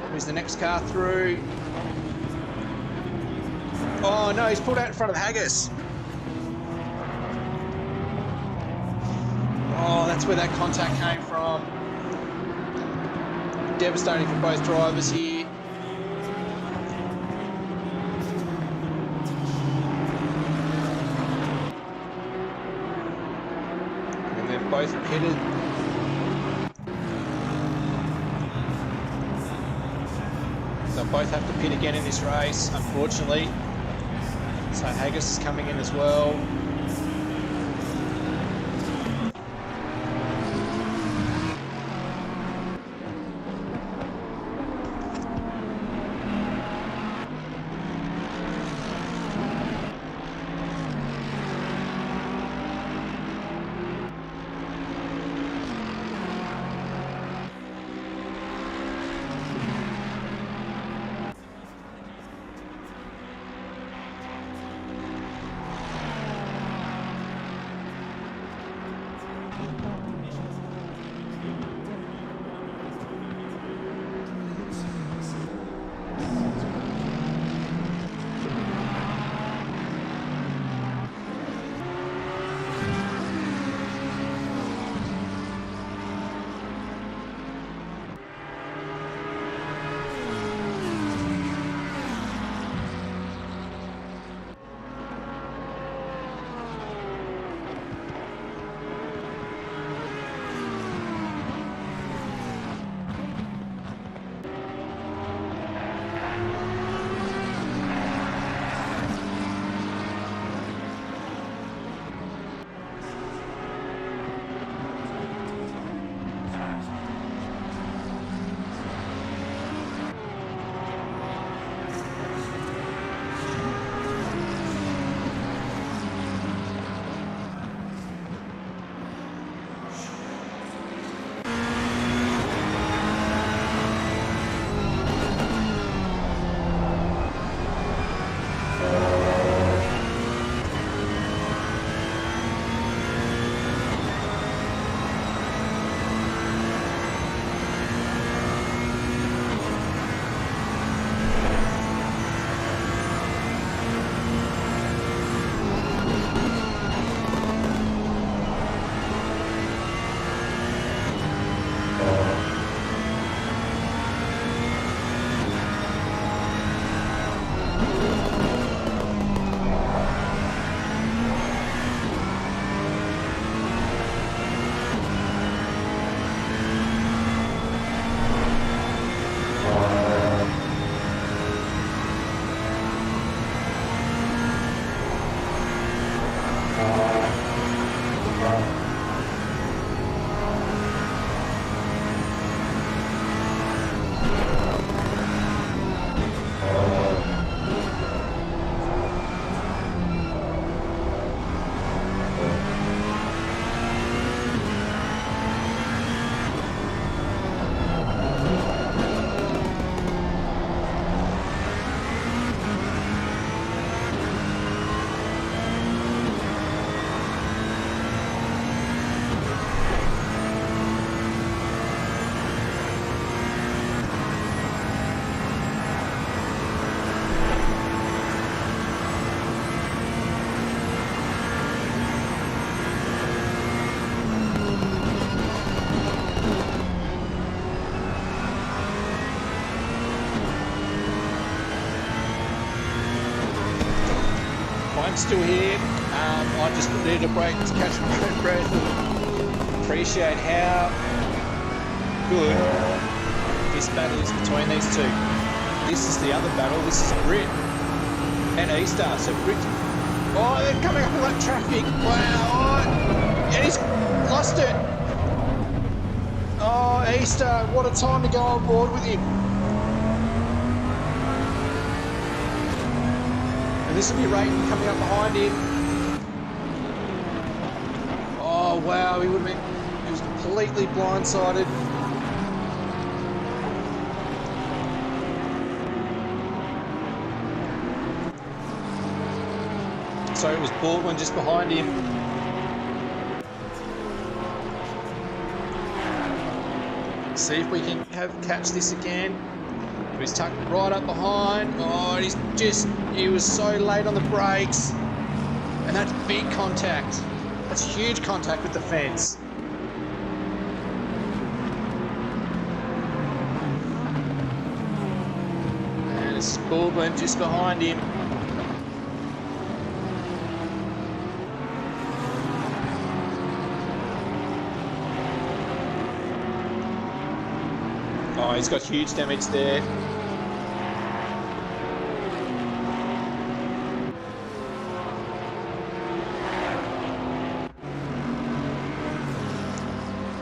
Where's the next car through? Oh no, he's pulled out in front of Haggis. Oh, that's where that contact came from. Devastating for both drivers here. And they're both pitted. They'll both have to pit again in this race, unfortunately. So Haggis is coming in as well. Baldwin's still here. I just needed a break to catch my own breath. Appreciate how good this battle is between these two. This is the other battle. This is Brit and E-Star. So Brit, oh, they're coming up all that traffic. Wow, oh, and he's lost it. Oh, E-Star, what a time to go on board with him. And this will be Rayton coming up behind him. Oh wow, he was completely blindsided. So it was Baldwin just behind him. See if we can catch this again. He's tucked right up behind. Oh, he was so late on the brakes. And that's big contact. That's huge contact with the fence. And it's Baldwin just behind him. Oh, he's got huge damage there.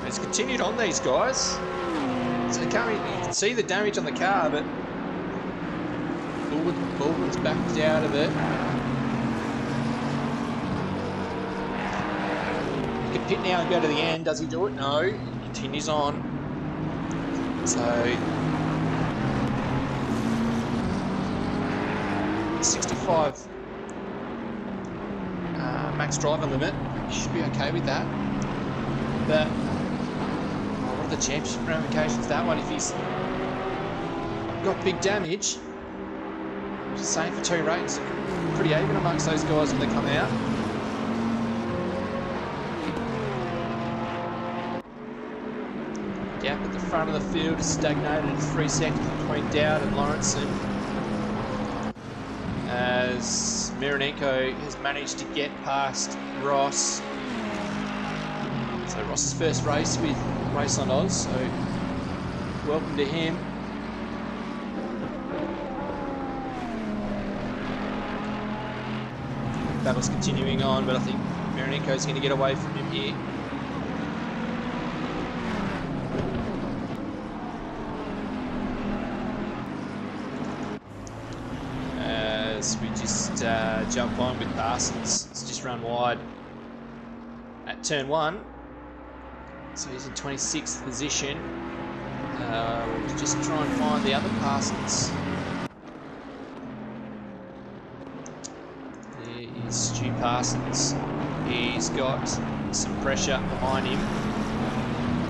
It's continued on these guys. So you can see the damage on the car, but Baldwin's backed out of it. He can pit now and go to the end. Does he do it? No. He continues on. So 65 max driver limit, should be okay with that. But what are the championship ramifications that one if he's got big damage? Just saying for two rates, pretty even amongst those guys when they come out. Gap at the front of the field is stagnated at 3 seconds between Dowd and Lawrenson, as Mironenko has managed to get past Ross. So Ross's first race with RaceOnOz, so welcome to him. Battle's continuing on, but I think Mironenko's going to get away from him here. We just jump on with Parsons. It's just run wide at turn 1, so he's in 26th position. We'll just try and find the other Parsons. There is Stu Parsons. He's got some pressure behind him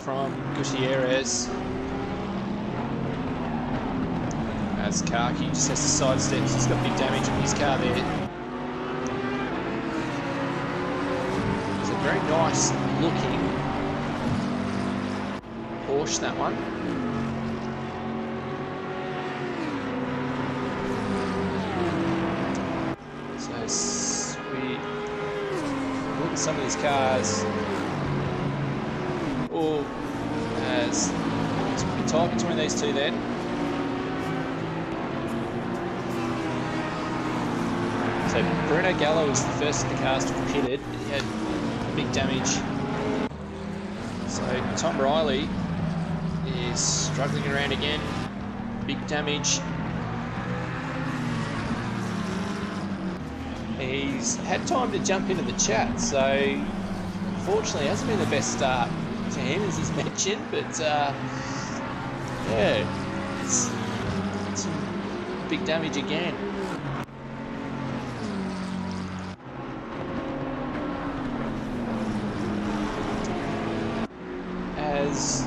from Gutierrez. As Karki just has to sidestep, he's got big damage on his car there. It's a very nice looking Porsche, that one. So we look at some of these cars. Oh, as it's pretty tight between these two then. So Bruno Gallo was the first of the cars to be pitted. He had big damage. So Tom Riley is struggling around again. Big damage. He's had time to jump into the chat, so unfortunately it hasn't been the best start to him, as he's mentioned, but yeah, it's big damage again. As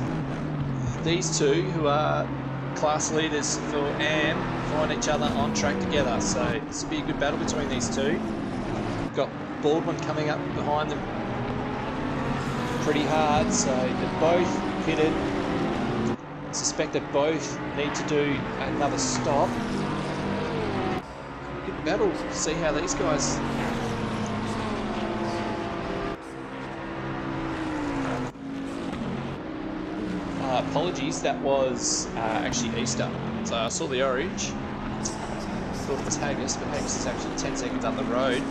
these two, who are class leaders for AM, find each other on track together, so this will be a good battle between these two. Got Baldwin coming up behind them pretty hard, so they're both pitted. I suspect they both need to do another stop. Good battle, see how these guys Apologies, that was actually Easter. So I saw the orange, thought it was Haggis, but Haggis is actually 10 seconds up the road.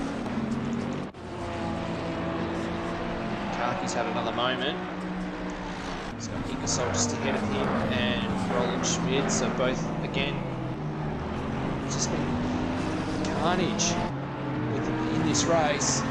Karki's had another moment. He's got Ingersoll just ahead of him and Roland Schmidt, so both, again, it's just been carnage in this race.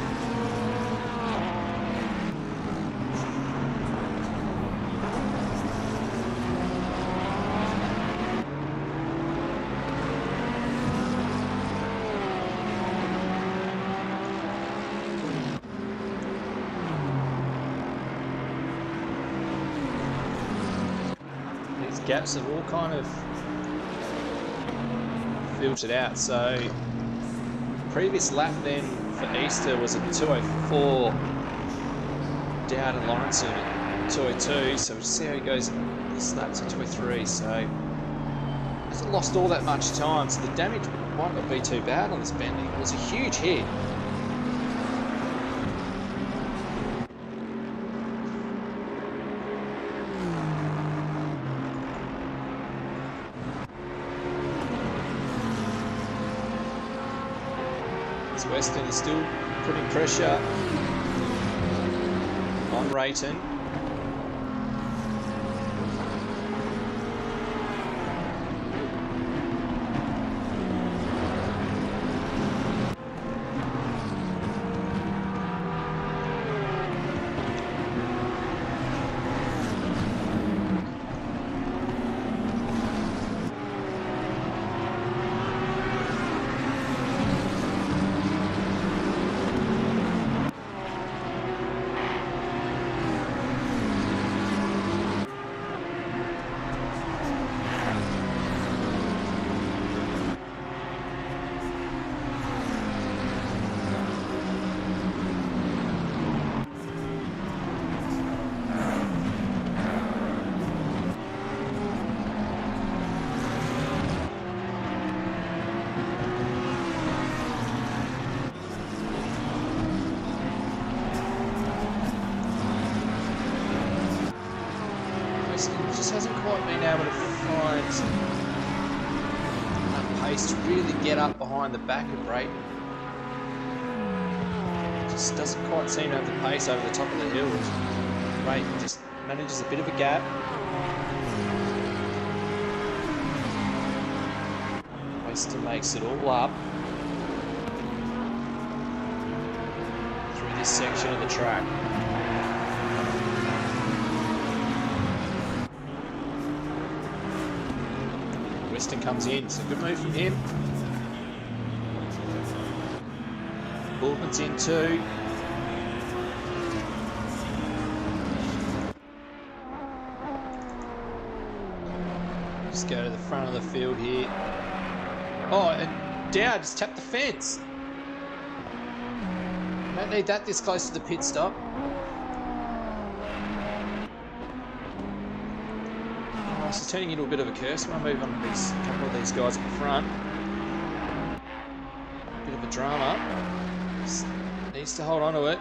Gaps have all kind of filtered out. So previous lap then for Easter was a 2:04 down in Lawrence at 2:02. So we'll see how he goes this lap to 2:03. So hasn't lost all that much time. So the damage might not be too bad on this bending. It was a huge hit. Western is still putting pressure on Rayton. Just hasn't quite been able to find enough pace to really get up behind the back of Rayton. Just doesn't quite seem to have the pace over the top of the hill. Rayton just manages a bit of a gap. Western makes it all up through this section of the track. Western comes in, so good move from him. Baldwin's in too. Just go to the front of the field here. Oh, and Dowd just tapped the fence. Don't need that this close to the pit stop. It's turning into a bit of a curse. I'll move on to these couple of these guys at the front. Bit of a drama. Just needs to hold on to it.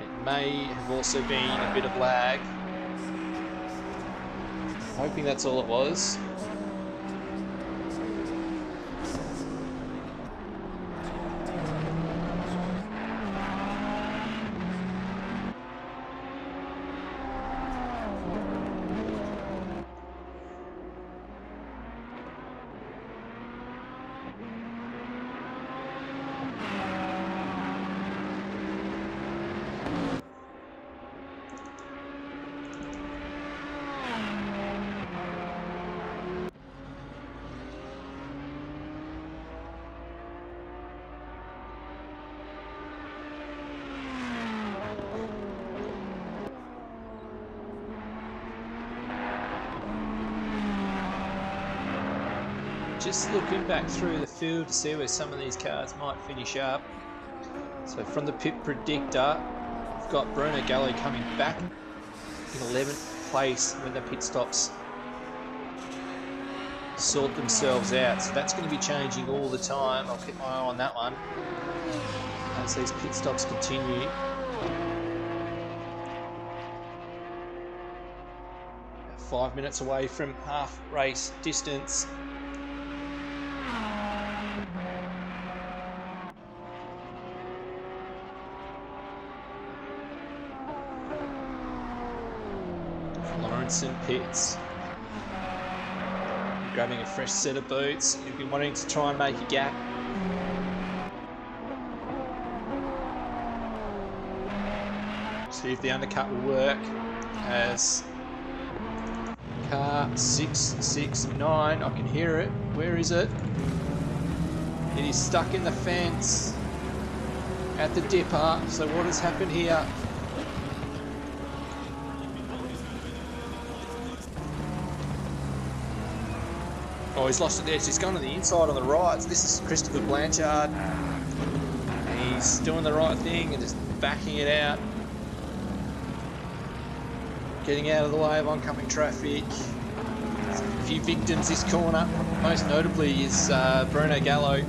It may have also been a bit of lag. Hoping that's all it was. Just looking back through the field to see where some of these cars might finish up. So from the pit predictor, we've got Bruno Gallo coming back in 11th place when the pit stops sort themselves out. So that's going to be changing all the time. I'll keep my eye on that one. As as these pit stops continue. About 5 minutes away from half race distance. Lawrence in pits. Grabbing a fresh set of boots. He'll be wanting to try and make a gap. See if the undercut will work as car 669, I can hear it. Where is it? It is stuck in the fence at the dipper. So what has happened here? Oh, he's lost it there. He's gone to the inside on the right. So this is Christopher Blanchard. He's doing the right thing and just backing it out. Getting out of the way of oncoming traffic. A few victims this corner. Most notably is Bruno Gallo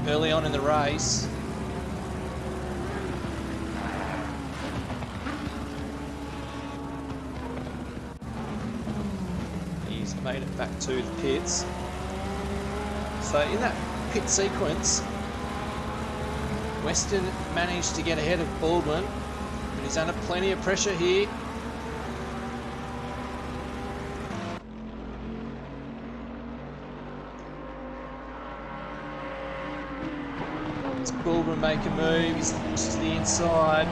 early on in the race. He's made it back to the pits. So in that pit sequence, Weston managed to get ahead of Baldwin, but he's under plenty of pressure here. Does Baldwin make a move? He's to the inside.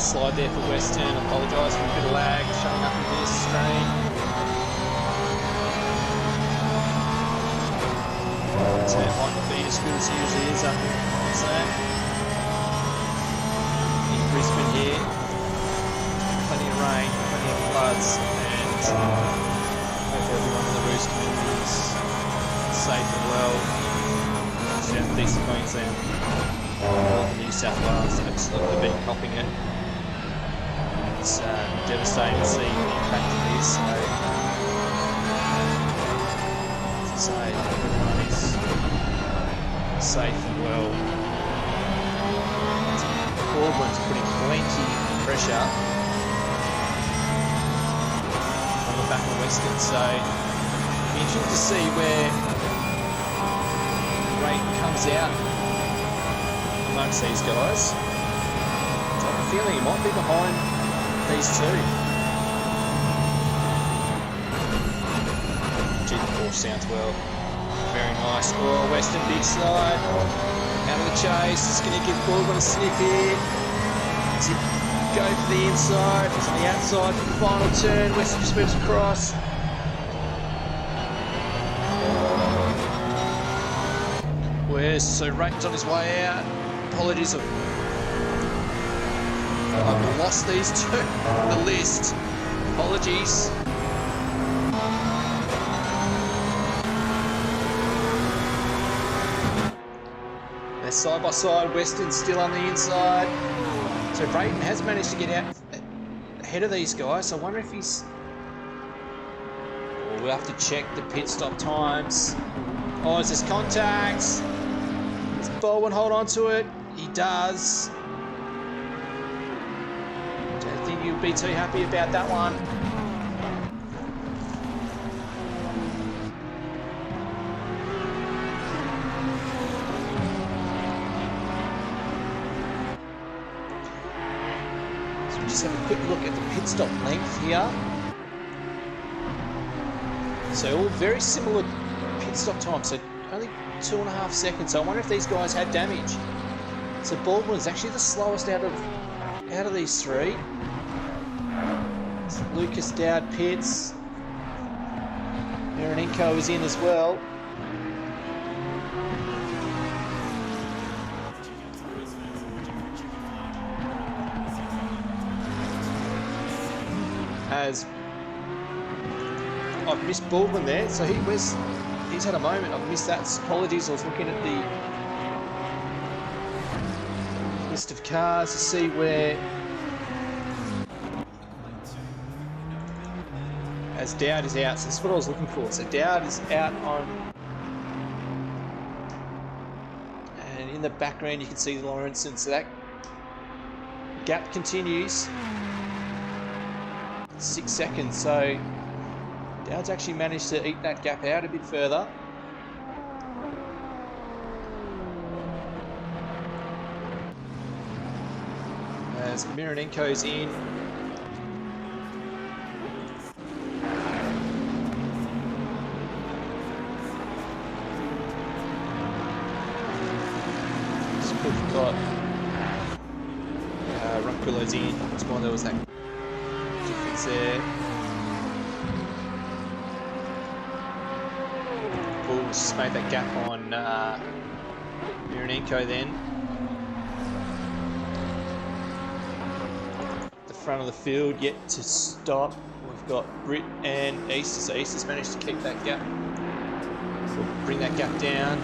Slide there for Weston. Apologise for a bit of lag showing up in this screen. So it might not be as good as it usually is up in Queensland. In Brisbane here, plenty of rain, plenty of floods, and hope everyone in the Rooz community is safe and well. South-east Queensland, New South Wales, absolutely been copping it. It's devastating to see the impact of this. So, as I say, everyone is safe and well. Baldwin's putting plenty of pressure on the back of Weston, so it'll be interesting to see where the rate comes out amongst these guys. I have a feeling he might be behind these two. G4 sounds well. Very nice. Oh, Weston big slide. Out of the chase. Just going to give Baldwin a sniff here. Does he go for the inside? He's on the outside for the final turn. Weston just moves across. Where's so Raten's on his way out. Apologies. I've lost these two on the list. Apologies. They're side by side. Weston's still on the inside. So Raten has managed to get out ahead of these guys. So I wonder if he's... We'll have to check the pit stop times. Oh, is this contact? Does Baldwin hold on to it? He does. Don't think you'll be too happy about that one. So we just have a quick look at the pit stop length here. So all very similar pit stop time, so only 2.5 seconds. So I wonder if these guys had damage. So Baldwin is actually the slowest out of these three. So Lucas Dowd pits. Marinenko is in as well. As I've missed Baldwin there, so he's had a moment. I've missed that. Apologies. I was looking at the list of cars to see where as Dowd is out. So that's what I was looking for. So Dowd is out on, and in the background you can see Lawrenson. So that gap continues. 6 seconds. So Dowd's actually managed to eat that gap out a bit further. As Mironenko's in. We've got Ronquillo's in. That's why there was that difference there. Bulls just made that gap on Mironenko then. The front of the field yet to stop. We've got Britt and Easter. So Easter's managed to keep that gap. We'll bring that gap down.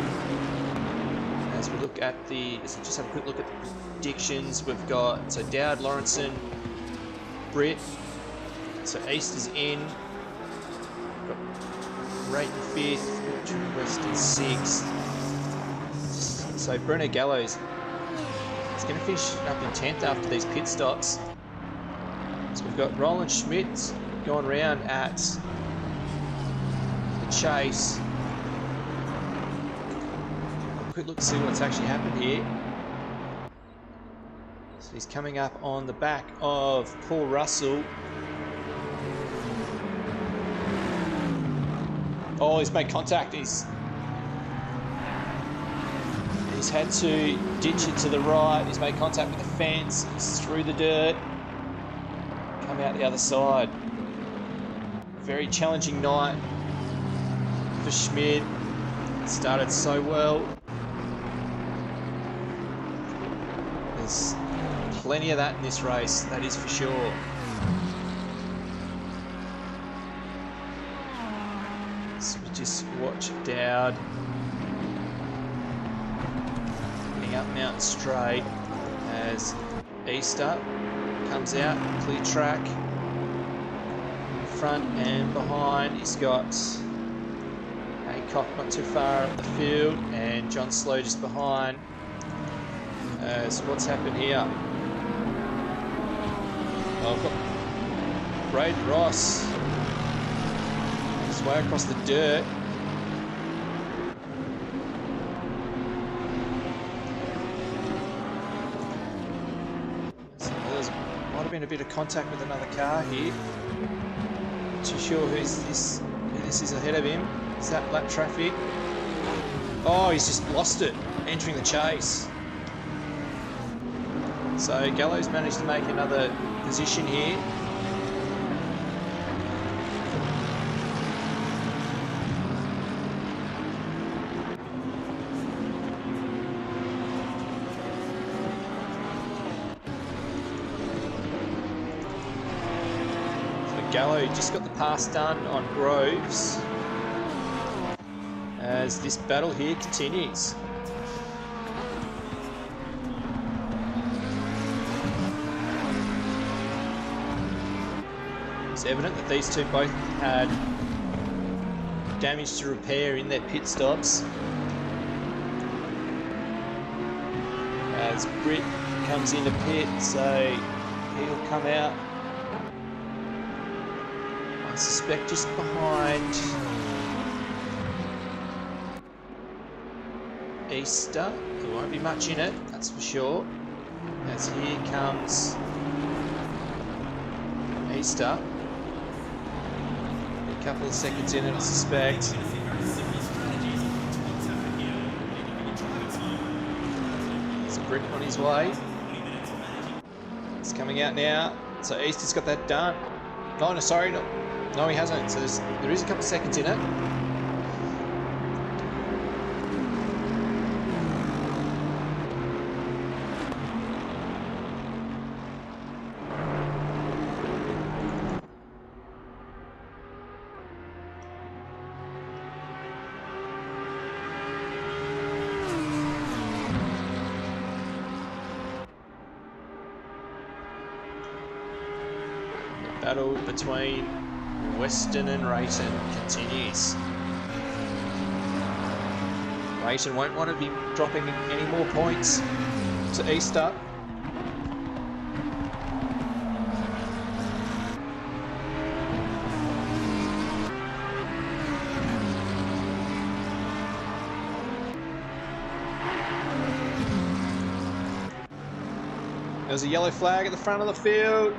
As we look at the, so just have a quick look at the predictions. We've got, so Dowd, Lawrenson, Britt. So Easter's in. We've got Rate in 5th, West in 6th. So Bruno Gallows is going to finish up in 10th after these pit stops. So we've got Roland Schmidt going around at the chase. Quick look to see what's actually happened here. So he's coming up on the back of Paul Russell. Oh, he's made contact. He's had to ditch it to the right. He's made contact with the fence. He's through the dirt. Come out the other side. Very challenging night for Schmidt. Started so well. There's plenty of that in this race, that is for sure. So we just watch Dowd getting up Mountain Straight as Easter comes out, clear track. In front and behind, he's got Hancock not too far up the field, and John Slow just behind. So what's happened here? Oh, I've got Braden Ross his way across the dirt. So might have been a bit of contact with another car here. Not too sure who this is ahead of him. Is that lap traffic? Oh, he's just lost it entering the chase. So Gallows managed to make another position here. So Gallo just got the pass done on Groves as this battle here continues. It's evident that these two both had damage to repair in their pit stops. As Britt comes into pit, so he'll come out, I suspect, just behind Easter. There won't be much in it, that's for sure. As here comes Easter. A couple of seconds in it, I suspect. There's Britt on his way. He's coming out now. So Easter's got that done. Oh, no, sorry. No, he hasn't. So there is a couple of seconds in it. Battle between Weston and Rayton continues. Rayton won't want to be dropping any more points to Easter. There's a yellow flag at the front of the field.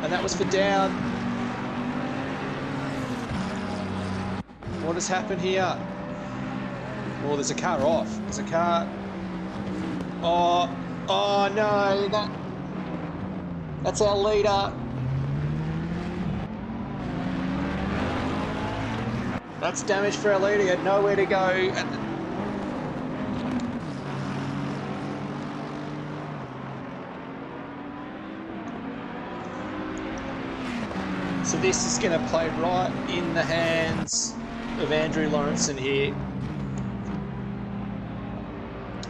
And that was for Dowd. What has happened here? Oh, there's a car off. There's a car. Oh no, that's our leader. That's damage for our leader. He had nowhere to go. So this is going to play right in the hands of Andrew Lawrenson here.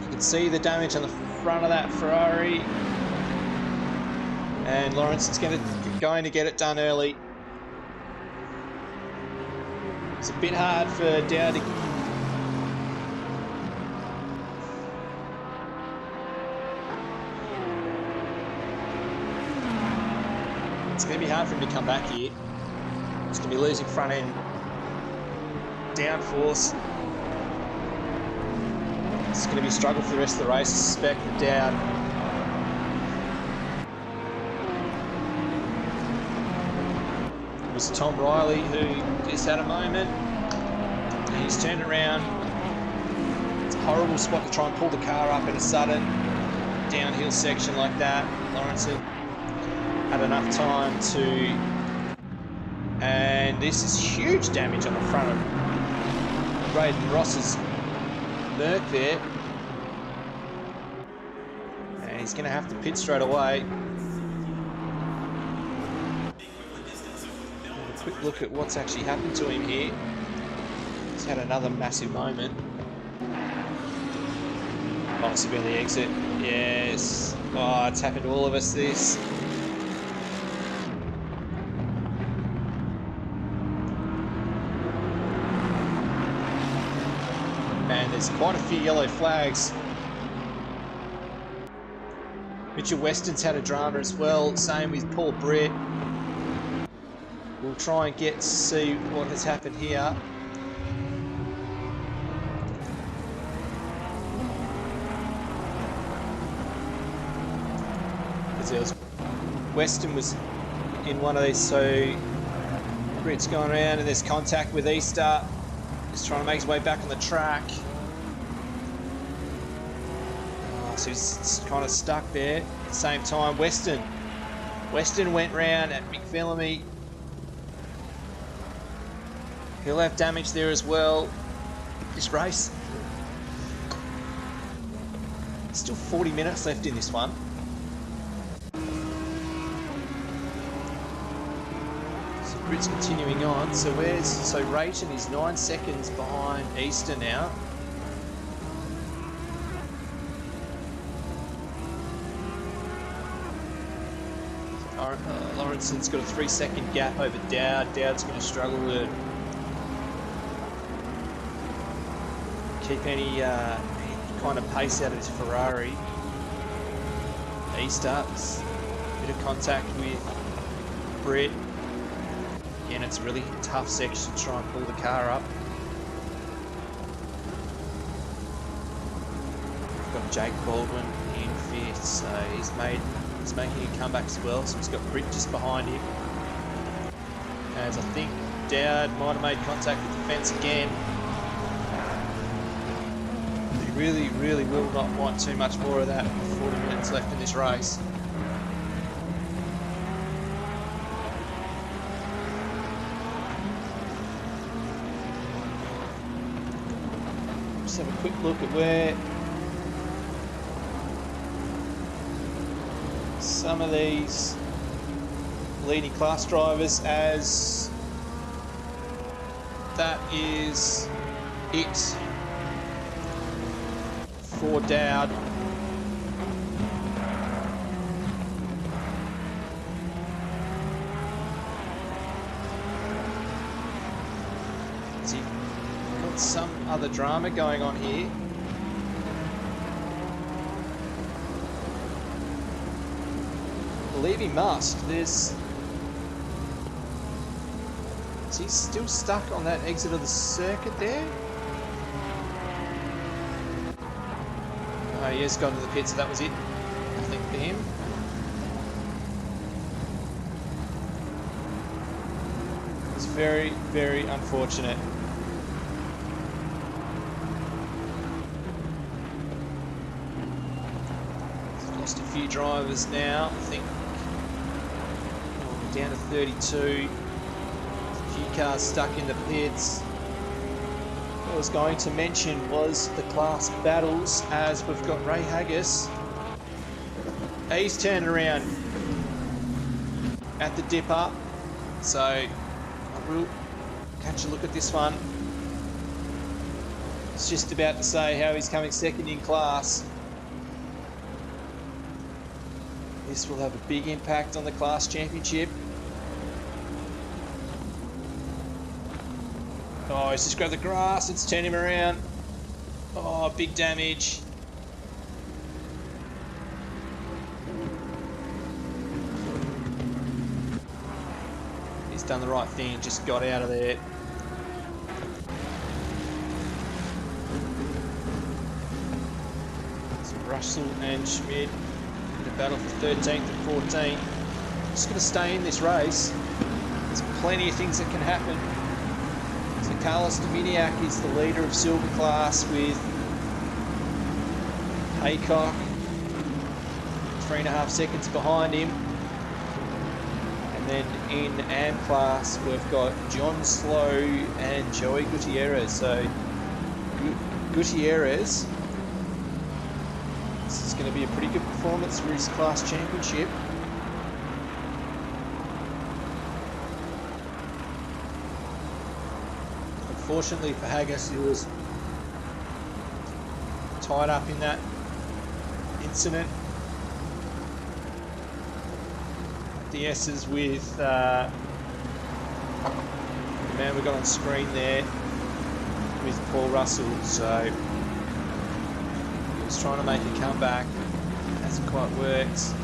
You can see the damage on the front of that Ferrari. And Lawrenson's going to get it done early. It's a bit hard for Dowd to... It's going to be hard for him to come back here. He's going to be losing front end downforce. It's going to be a struggle for the rest of the race, I suspect, for Dowd. It was Tom Riley who just had a moment. And he's turned around. It's a horrible spot to try and pull the car up in a sudden downhill section like that. Lawrenson had enough time to, and this is huge damage on the front of Braden Ross's Merc there, and he's going to have to pit straight away. A quick look at what's actually happened to him here. He's had another massive moment. Possibly the exit. Yes. Oh, it's happened to all of us, this. And there's quite a few yellow flags. Mitchell Weston's had a drama as well, same with Paul Britt. We'll try and get to see what has happened here. Weston was in one of these, so Britt's gone around and there's contact with Easter. He's trying to make his way back on the track. So he's kind of stuck there. At the same time, Weston went round at McPhillamy. He'll have damage there as well. This race, still 40 minutes left in this one. So Britt's continuing on. So Rayton is 9 seconds behind Easter now. Lawrenson's got a 3-second gap over Dowd. Dowd's going to struggle to keep any kind of pace out of his Ferrari. Easter, a bit of contact with Britt. Again, it's a really tough section to try and pull the car up. We've got Jake Baldwin in 5th, so he's making a comeback as well, so he's got Britt just behind him. As I think Dowd might have made contact with the fence again. He really will not want too much more of that with 40 minutes left in this race. Just have a quick look at where some of these leading class drivers, as that is it for Dowd. of drama going on here. I believe he must. Is he still stuck on that exit of the circuit there? Oh, he has gone to the pit, so that was it. Nothing for him. It's very, very unfortunate. Lost a few drivers now. I think down to 32. A few cars stuck in the pits. What I was going to mention was the class battles, as we've got Ray Haggis. He's turning around at the dip up, so I will catch a look at this one. It's just about to say how he's coming second in class. This will have a big impact on the class championship. Oh, he's just grabbed the grass, it's turned him around. Oh, big damage. He's done the right thing and just got out of there. So Russell and Schmidt in a battle for 13th and 14th. Just going to stay in this race. There's plenty of things that can happen. So Carlos Dominiak is the leader of silver class with Haycock 3.5 seconds behind him. And then in AM class we've got John Slow and Joey Gutierrez. So Gutierrez, this is going to be a pretty good performance for his class championship. Unfortunately for Haggis, he was tied up in that incident. The S's with the man we got on screen there with Paul Russell, so he was trying to make a comeback. Hasn't quite worked.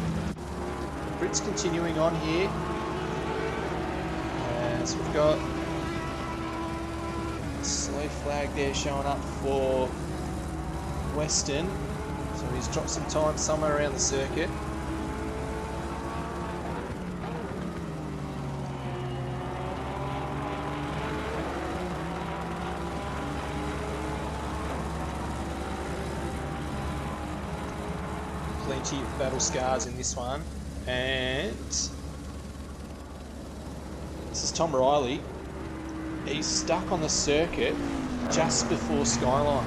Brits continuing on here. So we've got slow flag there showing up for Western, so he's dropped some time somewhere around the circuit. Plenty of battle scars in this one, and this is Tom Riley. He's stuck on the circuit just before Skyline.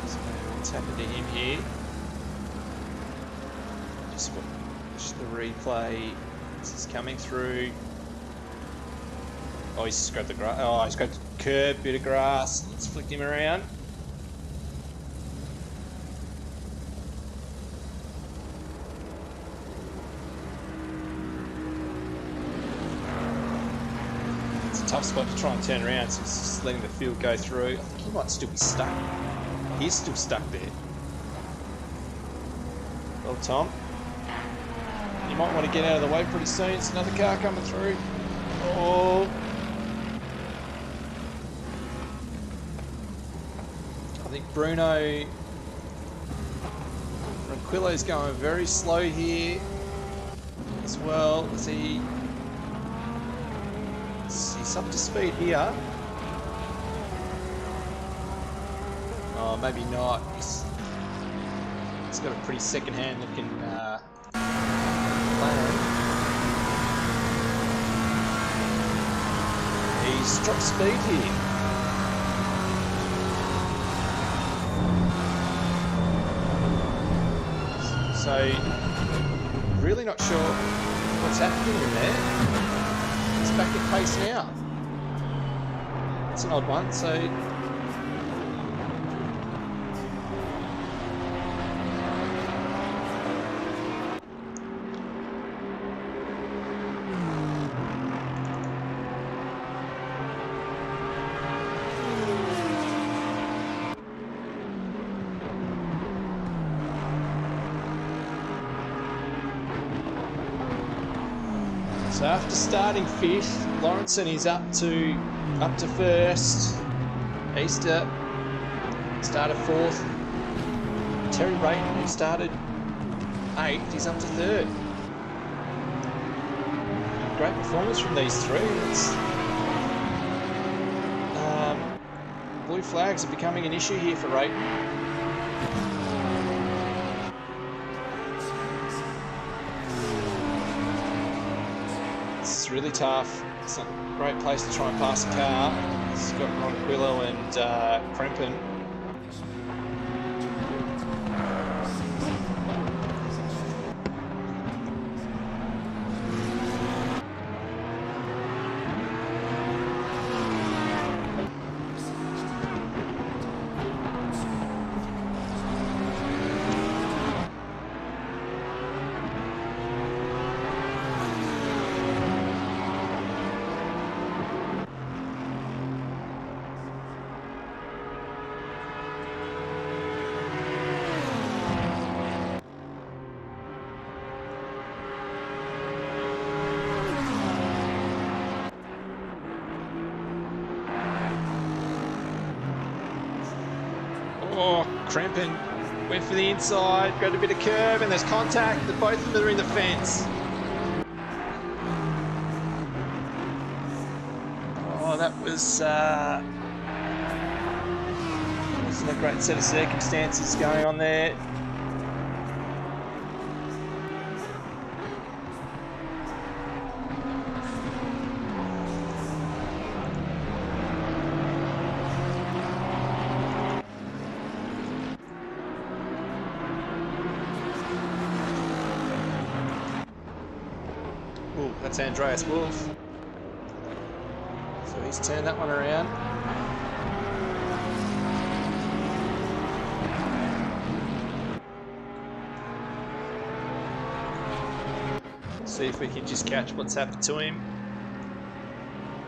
So what's happened to him here? Just watch the replay. This is coming through. Oh, he's just grabbed the grass. Oh, he's grabbed the curb, bit of grass. It's flicked him around. Tough spot to try and turn around, so he's just letting the field go through. I think he might still be stuck. He's still stuck there. Well, Tom, you might want to get out of the way pretty soon. It's another car coming through. Oh. I think Bruno Ronquillo's going very slow here as well as he... He's up to speed here. Oh, maybe not. He's got a pretty second-hand looking plan. He's dropped speed here. So, really not sure what's happening in there. It's back at pace now. It's an odd one, so So after starting fifth, Lawrenson is up to first. Easter started fourth. Terry Brayton, who started eighth, is up to third. Great performance from these three. Blue flags are becoming an issue here for Rayton. It's really tough. It's not a great place to try and pass a car. It's got Ronquillo and Krempen. Oh, Krempen went for the inside, got a bit of curve, and there's contact. Both of them are in the fence. Oh, that wasn't a great set of circumstances going on there. Oh, that's Andreas Wolf. So he's turned that one around. See if we can just catch what's happened to him.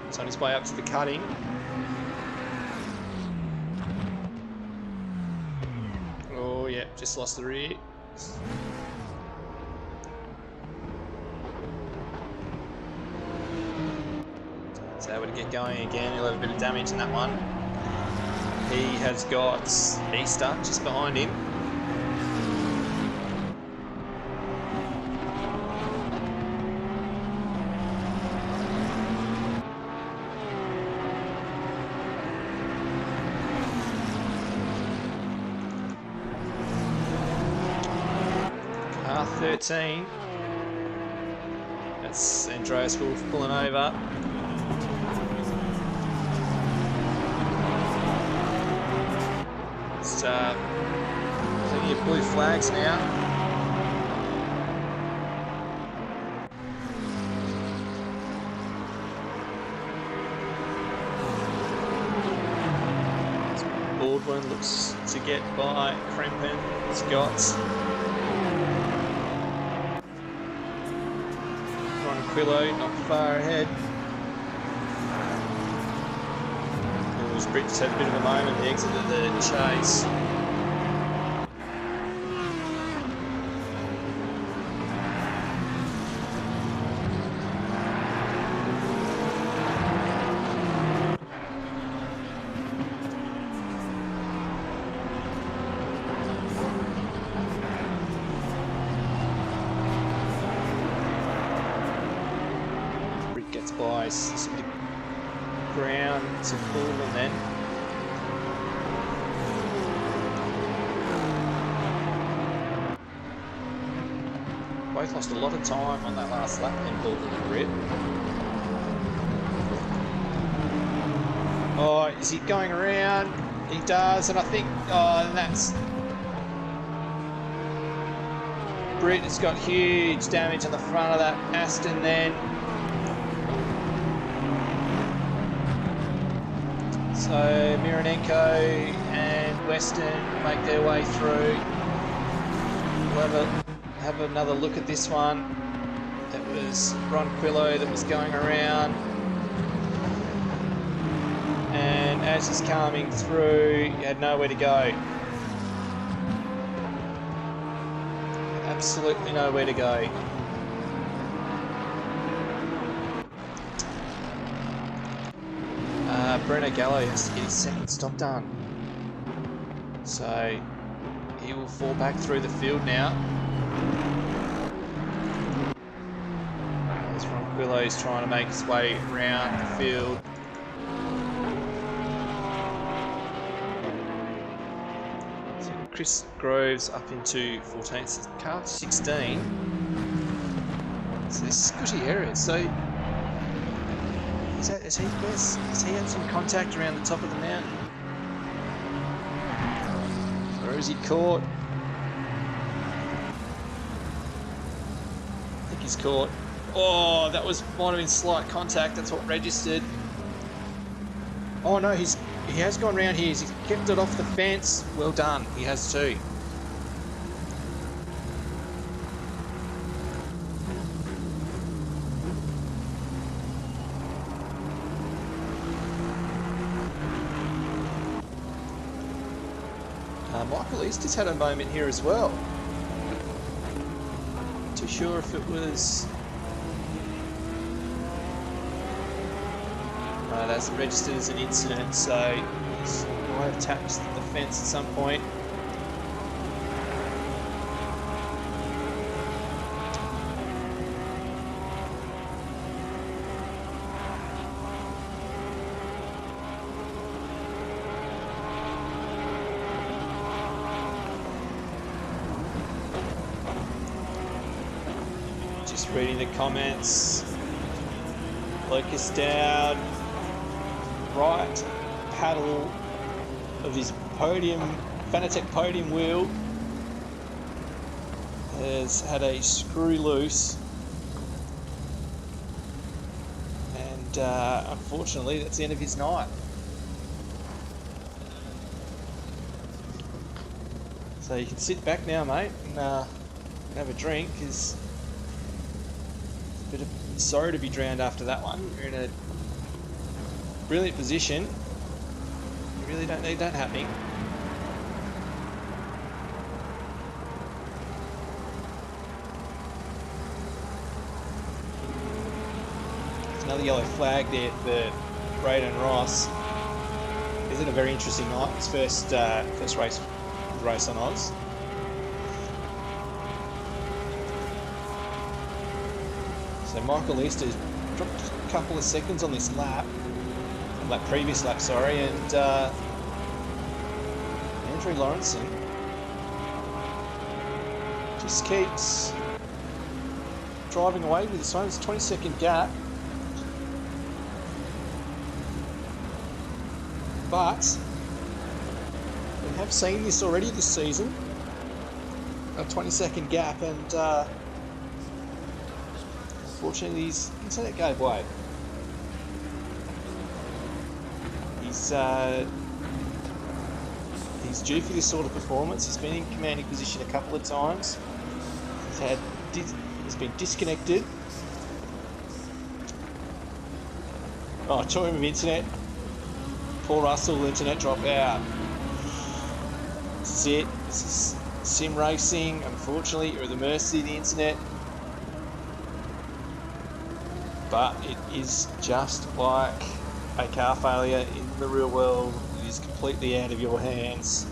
He's on his way up to the cutting. Oh yeah, just lost the rear. So able to get going again. He'll have a bit of damage in that one. He has got Easter just behind him. Car 13. That's Andreas Wolf pulling over. Plenty of blue flags now. Baldwin looks to get by Krempen. Scott. Ronquillo not far ahead. Britt just had a bit of a moment, the exit of the chase. Britt gets by, ground to Baldwin then. Both lost a lot of time on that last lap then, Baldwin and Britt. Oh, is he going around? He does, and I think, and that's... Britt has got huge damage on the front of that Aston then. So Mironenko and Weston make their way through. We'll have another look at this one. That was Ronquillo that was going around. And as he's coming through, he had nowhere to go. Absolutely nowhere to go. Bruno Gallo has to get his second stop done. So he will fall back through the field now. As Ronquillo's trying to make his way around the field. So Chris Groves up into 14th, so car 16. So this is Scotty Harris. So has he had some contact around the top of the mountain? Or is he caught? I think he's caught. Oh, that might have been slight contact. That's what registered. Oh no, he has gone round here. He's kept it off the fence. Well done. He has too. Michael Easter's had a moment here as well. Not too sure if it was... No, that's registered as an incident, so he might have tapped the fence at some point. Reading the comments. Locust down. Right paddle of his Fanatec podium wheel has had a screw loose, and unfortunately that's the end of his night. So you can sit back now, mate, and have a drink, because bit of sorry to be drowned after that one. You're in a brilliant position. You really don't need that happening. There's another yellow flag there for Braden Ross. Isn't it a very interesting night? His first race with RaceOnOz. So Michael Easter dropped a couple of seconds on this lap, previous lap, sorry, and Andrew Lawrenson just keeps driving away with this one. It's a 20-second gap, but we have seen this already this season, a 20-second gap, and unfortunately, his internet gave way. He's due for this sort of performance. He's been in commanding position a couple of times. He's been disconnected. Oh, talking of internet. Paul Russell, internet drop out. This is it. This is sim racing. Unfortunately, you're at the mercy of the internet. But it is just like a car failure in the real world. It is completely out of your hands.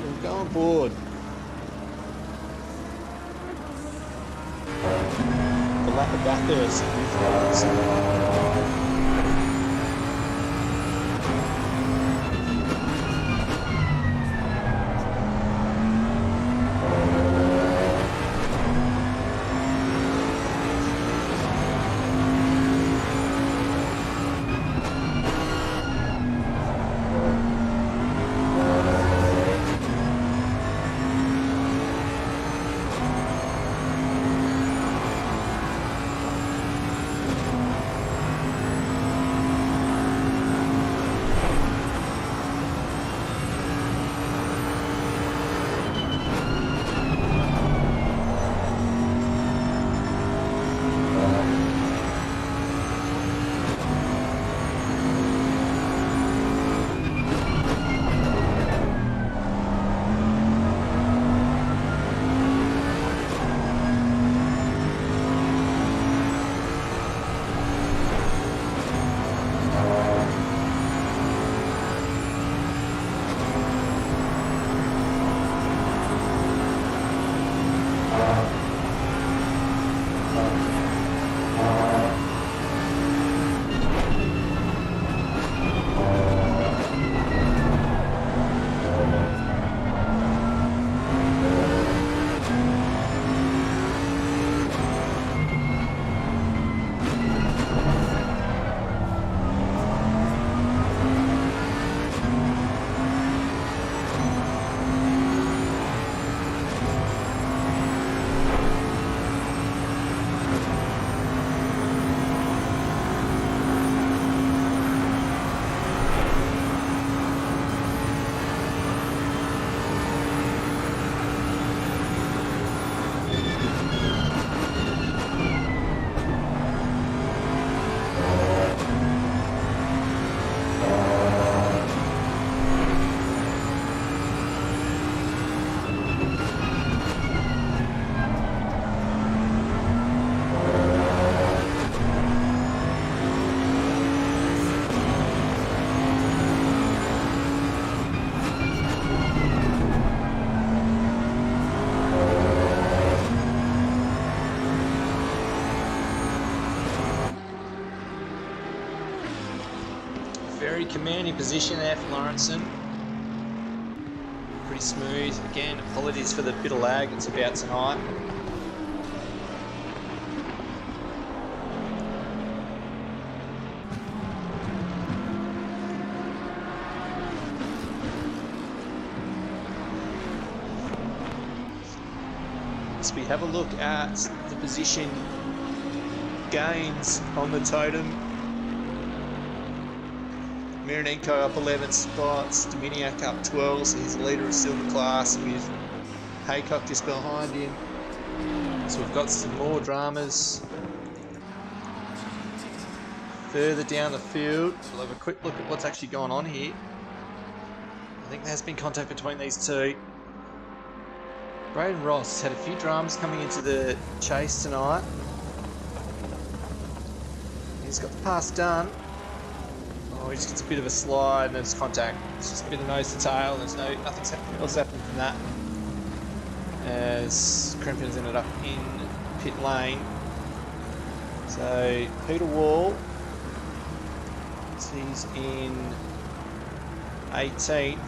We'll go on board. The lap of Bathurst with Rooz. Very commanding position there for Lawrenson. Pretty smooth. Again, apologies for the bit of lag it's about tonight. As we have a look at the position gains on the totem, Mironenko up 11 spots, Dominiak up 12, so he's the leader of silver class with Haycock just behind him. So we've got some more dramas further down the field. We'll have a quick look at what's actually going on here. I think there has been contact between these two. Braden Ross had a few dramas coming into the chase tonight. He's got the pass done. Oh, he just gets a bit of a slide and there's contact. It's just a bit of nose to tail. There's nothing else happening from that. As Crimpion's ended up in pit lane. So Peter Wall, he's in 18th.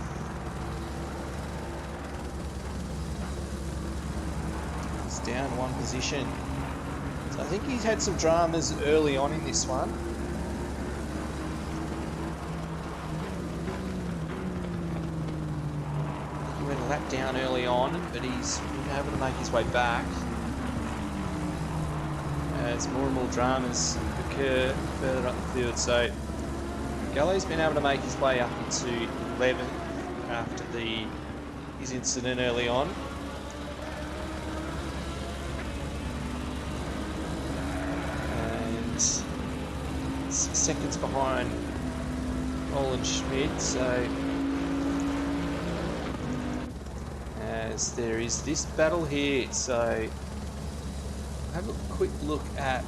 He's down one position. So I think he's had some dramas early on in this one. Lap down early on, but he's been able to make his way back as more and more dramas occur further up the field. So Gully's been able to make his way up into 11th after his incident early on. And 6 seconds behind Roland Schmidt, so as there is this battle here, so have a quick look at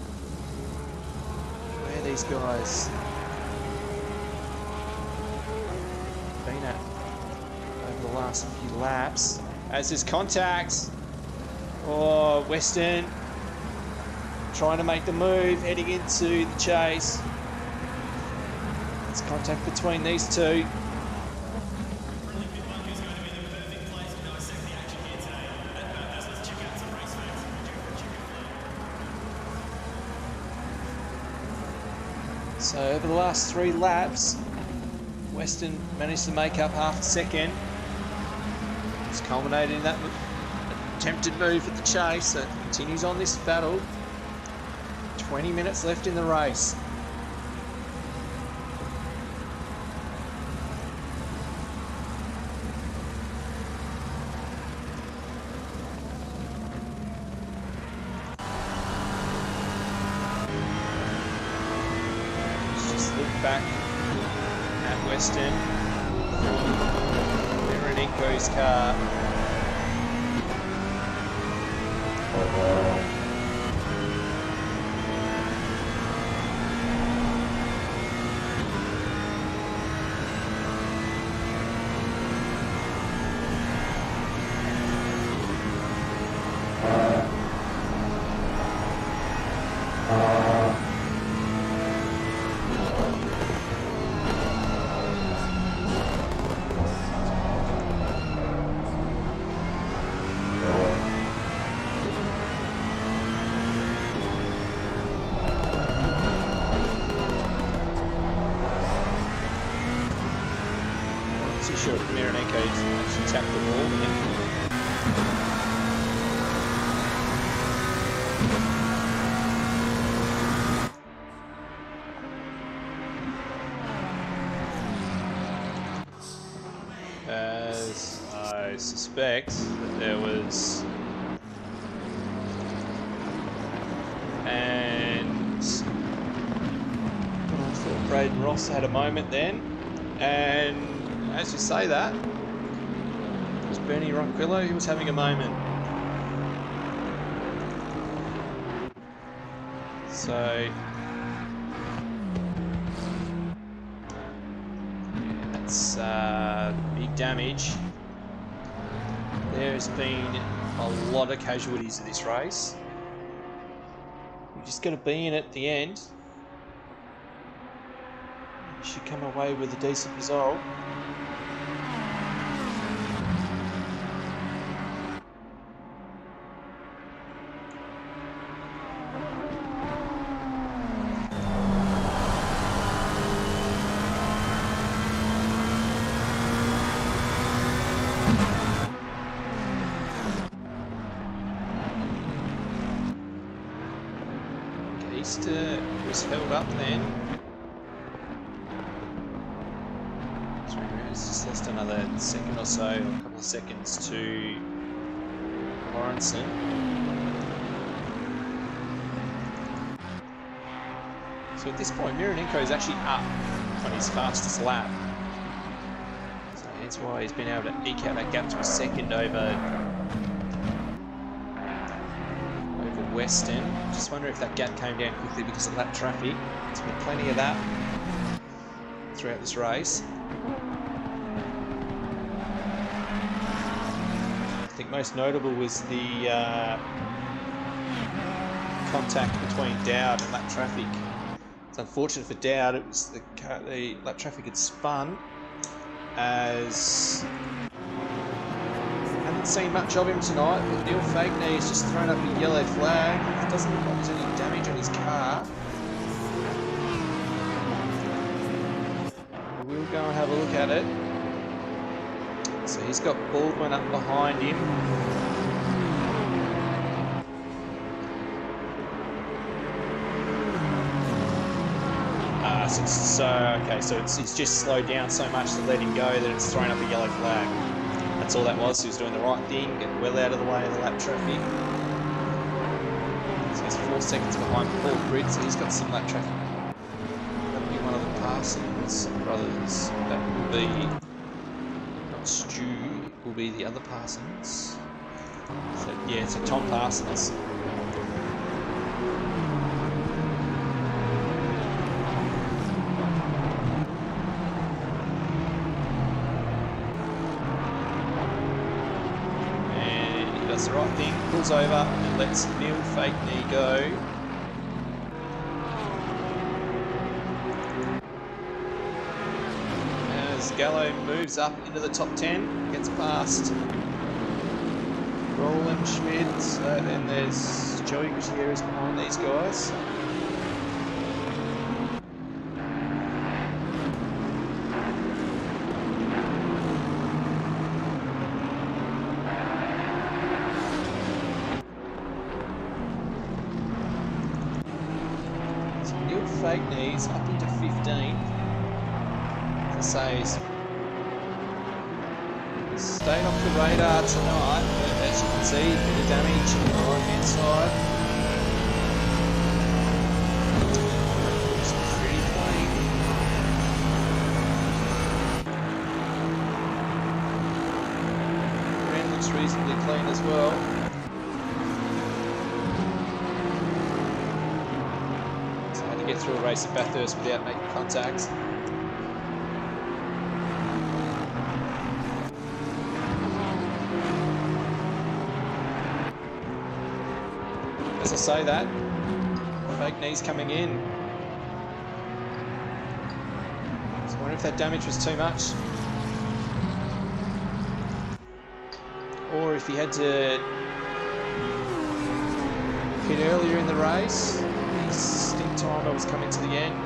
where these guys have been at over the last few laps. As there's contact, oh, Western trying to make the move, heading into the chase. There's contact between these two. So over the last 3 laps, Western managed to make up half a second. It's culminated in that attempted move at the chase. So it continues on this battle. 20 minutes left in the race. Back at Western, Mironenko's car. Sure if Miranenko's actually tapped the ball. As I suspect that there was, and I thought Braden Ross had a moment then, and as you say that, it was Bernie Ronquillo, he was having a moment. So, yeah, that's big damage. There's been a lot of casualties of this race. You're just going to be in it at the end. You should come away with a decent result. Was held up then. It's just lost another second or so, a couple of seconds to Lawrenson. So at this point, Miranenko is actually up on his fastest lap. So that's why he's been able to eke out that gap to a second over Western. Just wonder if that gap came down quickly because of that traffic. There's been plenty of that throughout this race. I think most notable was the contact between Dowd and that traffic. It's unfortunate for Dowd. It was that traffic had spun as. Haven't seen much of him tonight, but Neil Fakeney has just thrown up a yellow flag. It doesn't look like there's any damage on his car. We'll go and have a look at it. So he's got Baldwin up behind him. So it's just slowed down so much to let him go that it's thrown up a yellow flag. That's all that was. He was doing the right thing, getting well out of the way of the lap traffic. So he's 4 seconds behind Paul Britt, so he's got some lap traffic. That'll be one of the Parsons brothers. That will be not Stu, it will be the other Parsons. So yeah, so Tom Parsons. The right thing, pulls over and lets Neil Fakeney go. As Gallo moves up into the top 10, gets past Roland Schmidt, then there's Joey Gutierrez behind these guys. Fakeney's up into 15th. As I say, he's stayed off the radar tonight, but as you can see, a bit of damage on the right hand side. It's pretty plain. The end looks reasonably clean as well. Get through a race at Bathurst without making contacts. As I say that, Fake knees coming in. So I wonder if that damage was too much. Or if he had to pit earlier in the race. His stint timer was coming to the end.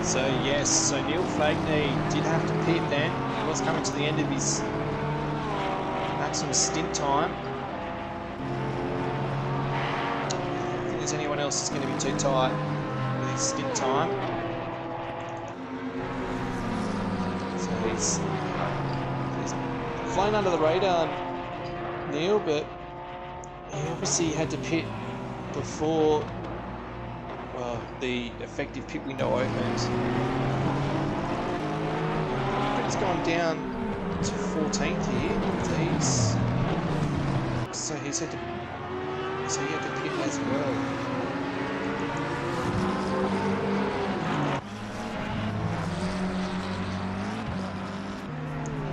So yes, so Neil Fakeney did have to pit then. He was coming to the end of his maximum stint time. I don't think there's anyone else that's going to be too tight with his stint time. So he's flown under the radar, Neil, but he obviously had to pit before the effective pit window opened. But he's gone down to 14th here. So he had to pit as well.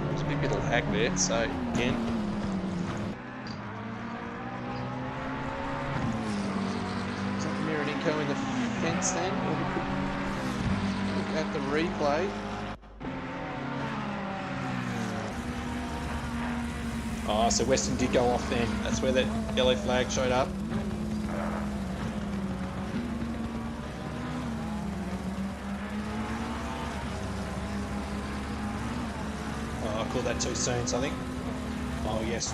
There's a big bit of lag there. So again. In the fence then, or we could look at the replay. Oh, so Weston did go off then. That's where that yellow flag showed up. Oh, I called that too soon, so I think. Oh, yes.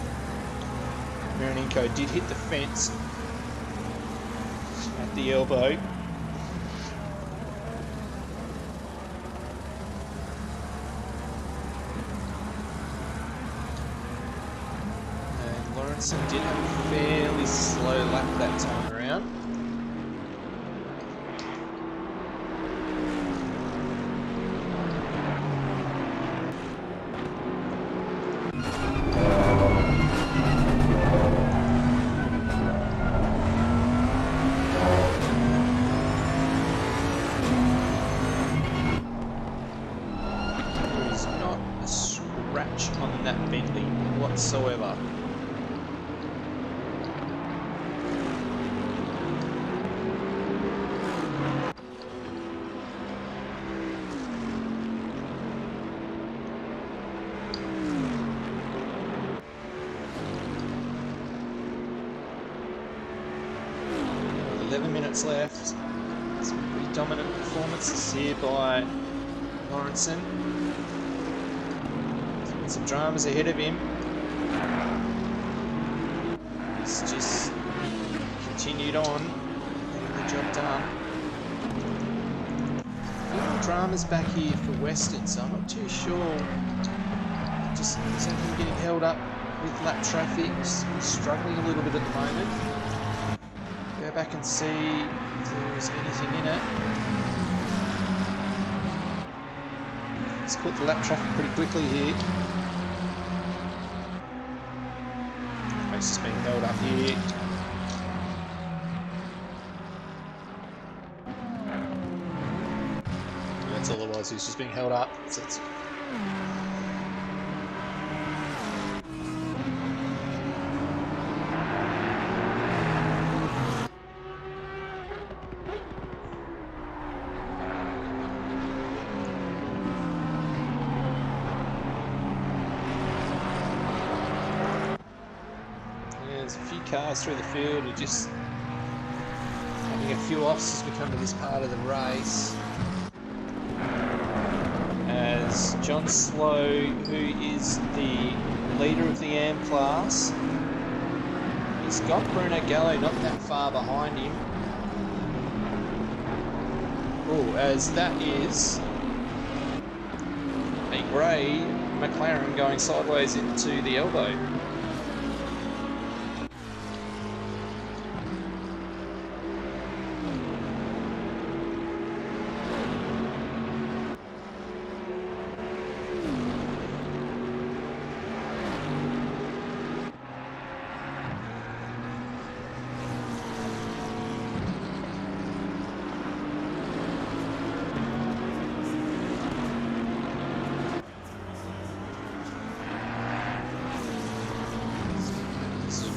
Miranenko did hit the fence at the elbow. And Lawrence did have a fairly slow lap that time around. On that Bentley whatsoever. Well, 11 minutes left. Some pretty dominant performances here by Lawrenson. Some dramas ahead of him. He's just continued on, getting the job done. A few more dramas back here for Weston, so I'm not too sure. Just is him getting held up with lap traffic. He's struggling a little bit at the moment. Go back and see if there was anything in it. He's caught the lap traffic pretty quickly here. Race is being held up here. That's all it was, he was just being held up. So it's... There's a few cars through the field who are just having a few offs as we come to this part of the race. As John Slow, who is the leader of the AM class, he's got Bruno Gallo not that far behind him. Oh, as that is a grey McLaren going sideways into the elbow.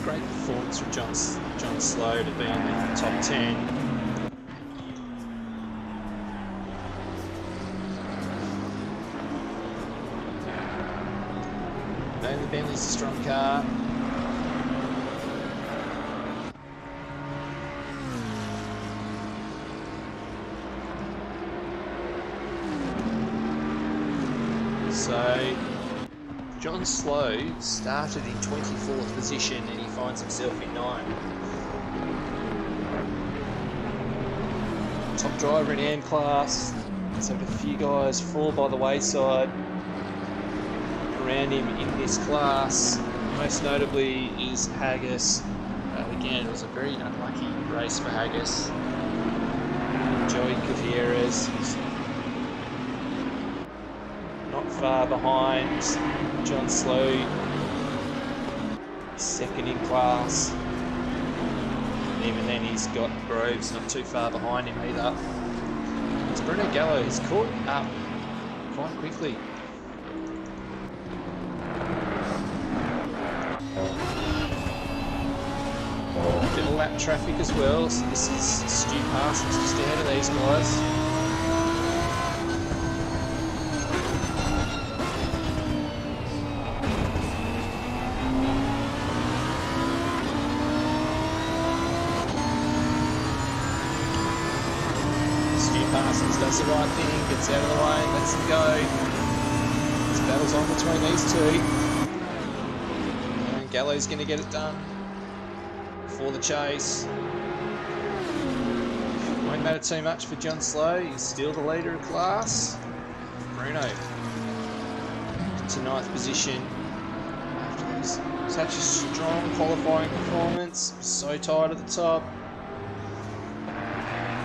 great performance from John Slow to be in the top 10. The Bentley's a strong car. So John Slow started in 24th position and he finds himself in 9th. Top driver in AM class. So a few guys fall by the wayside around him in this class. Most notably is Haggis. Again, it was a very unlucky race for Haggis. Joey Cavieres is not far behind. John Slow, second in class. And even then he's got Groves not too far behind him either. It's Bruno Gallo, he's caught up quite quickly. Bit of lap traffic as well, so this is Stu Parsons just ahead of these guys. Stu Parsons does the right thing, gets out of the way, lets them go. This battle's on between these two. And Gallo's going to get it done for the chase. Won't matter too much for John Slow, he's still the leader of class. Bruno to 9th position after such a strong qualifying performance, so tight at the top.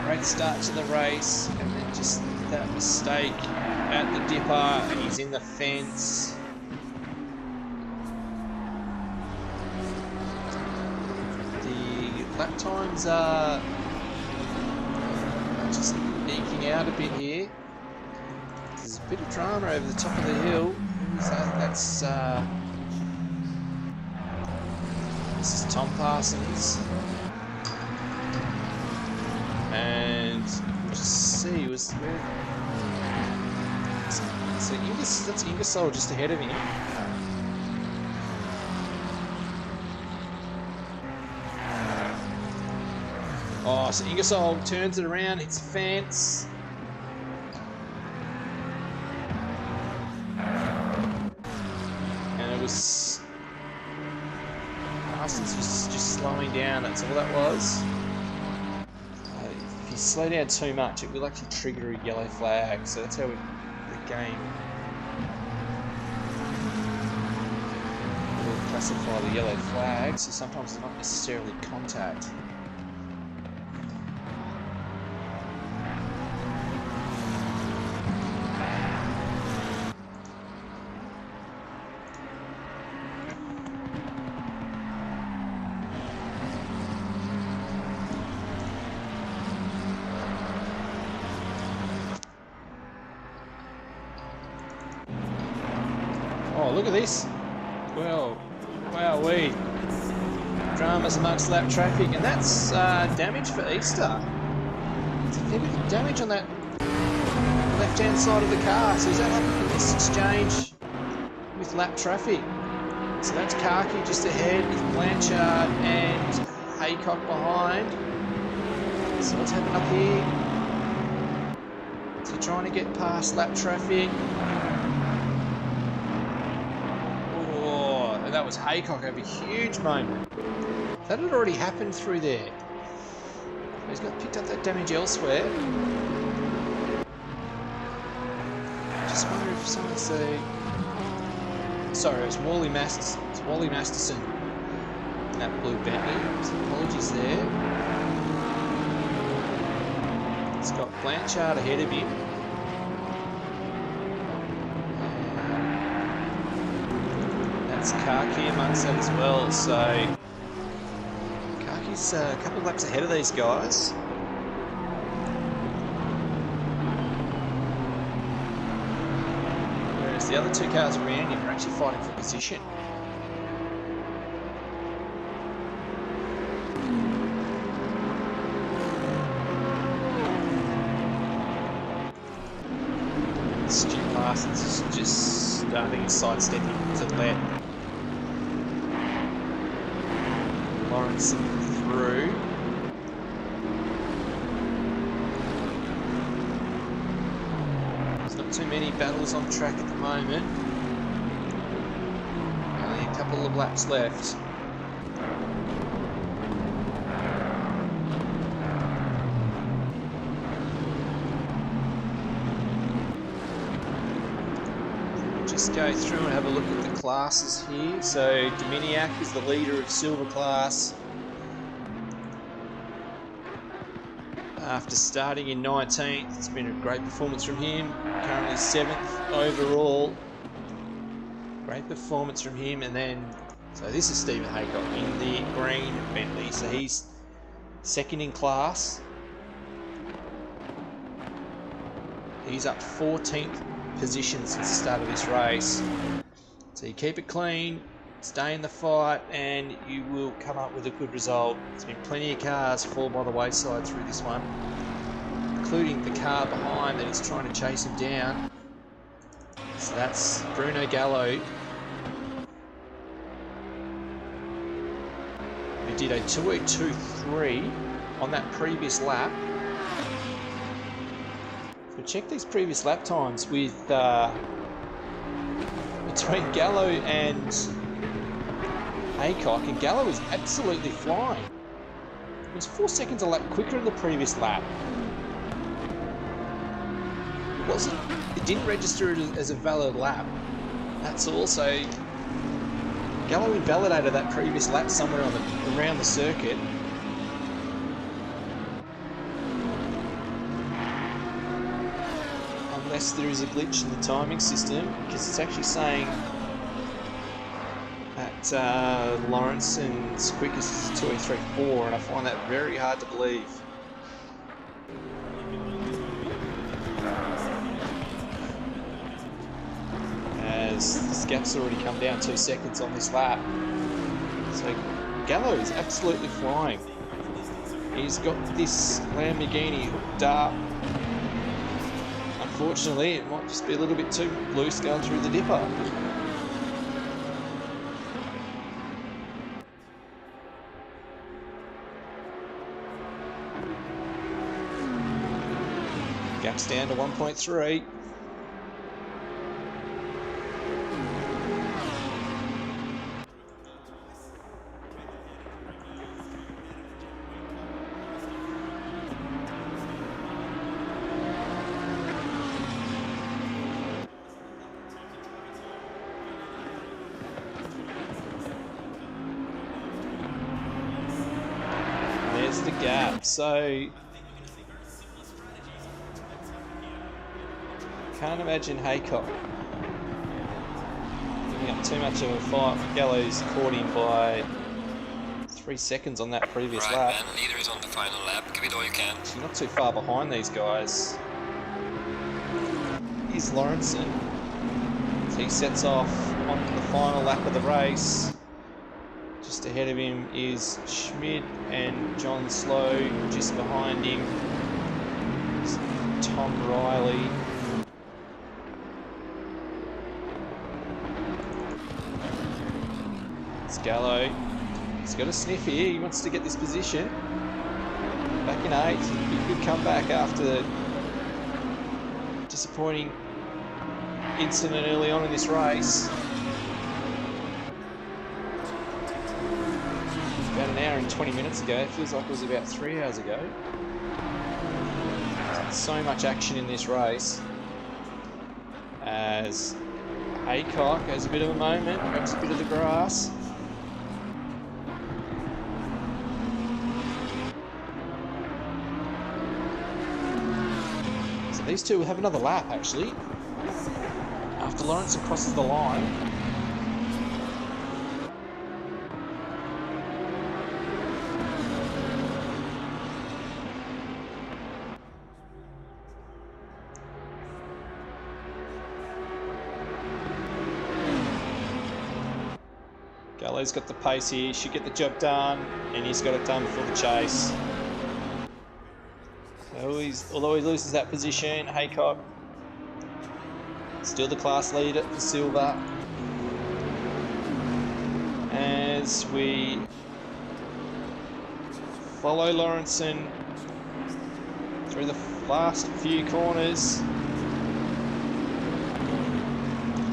Great start to the race, and then just that mistake at the dipper, and he's in the fence. Lap times are just eking out a bit here. There's a bit of drama over the top of the hill. This is Tom Parsons. And just see was where. So that's Ingersoll just ahead of him. Oh, so Ingersoll turns it around, hits the fence. And it was... Parsons was just slowing down, that's all that was. If you slow down too much, it will actually trigger a yellow flag, so that's how the game will classify the yellow flag, so sometimes it's not necessarily contact. Oh, look at this. Well, wowee. Dramas amongst lap traffic, and that's damage for Easter. It's a bit of damage on that left-hand side of the car. So is that happening in this exchange with lap traffic? So that's Karki just ahead with Blanchard and Haycock behind. So what's happening up here? So trying to get past lap traffic. That was Haycock over a huge moment. That had already happened through there. He's got picked up that damage elsewhere. I just wonder if someone say... Sorry, it was Wally Masterson. It's Wally Masterson in that blue Bentley. So apologies there. It's got Blanchard ahead of him. Karki amongst that as well, so Karki's a couple of laps ahead of these guys. Whereas the other two cars around him are actually fighting for position. just, I think he's sidestepping to let Lawrence through. There's not too many battles on track at the moment. Only a couple of laps left. Just go through and have a look at the classes here. So Dominiak is the leader of silver class. After starting in 19th, it's been a great performance from him. Currently 7th overall. Great performance from him. And then, so this is Stephen Haycock in the green Bentley. So he's second in class. He's up 14th position since the start of this race. So you keep it clean, stay in the fight, and you will come up with a good result. There's been plenty of cars fall by the wayside through this one, including the car behind that is trying to chase him down. So that's Bruno Gallo, who did a 2:02.3 on that previous lap. So check these previous lap times with between Gallo and Haycock, and Gallo is absolutely flying. It was 4 seconds a lap quicker in the previous lap. It didn't register it as a valid lap. That's also, Gallo invalidated that previous lap somewhere around the circuit. Unless there is a glitch in the timing system, because it's actually saying that Lawrenson's quickest is 2:03.4, and I find that very hard to believe. As this gap's already come down 2 seconds on this lap. So Gallo is absolutely flying. He's got this Lamborghini hooked up. Unfortunately, it might just be a little bit too loose going through the dipper. Gap's down to 1.3. There's the gap. So can't imagine Haycock giving up too much of a fight. Gallo's caught him by 3 seconds on that previous lap. Man, leader is on the final lap. Give it all you can. Actually, not too far behind these guys. Here's Lawrenson. So he sets off onto the final lap of the race. Just ahead of him is Schmidt and John Slow. Just behind him is Tom Riley. It's Gallo. He's got a sniff here. He wants to get this position. Back in 8th. He could come back after disappointing incident early on in this race. About an hour and 20 minutes ago. It feels like it was about 3 hours ago. So much action in this race. As Haycock has a bit of a moment, grabs a bit of the grass. So these two will have another lap actually. After Lawrenson crosses the line. Gallo's got the pace here, should get the job done, and he's got it done before the chase. So although he loses that position, Haycock Still the class leader for silver. As we follow Lawrenson through the last few corners.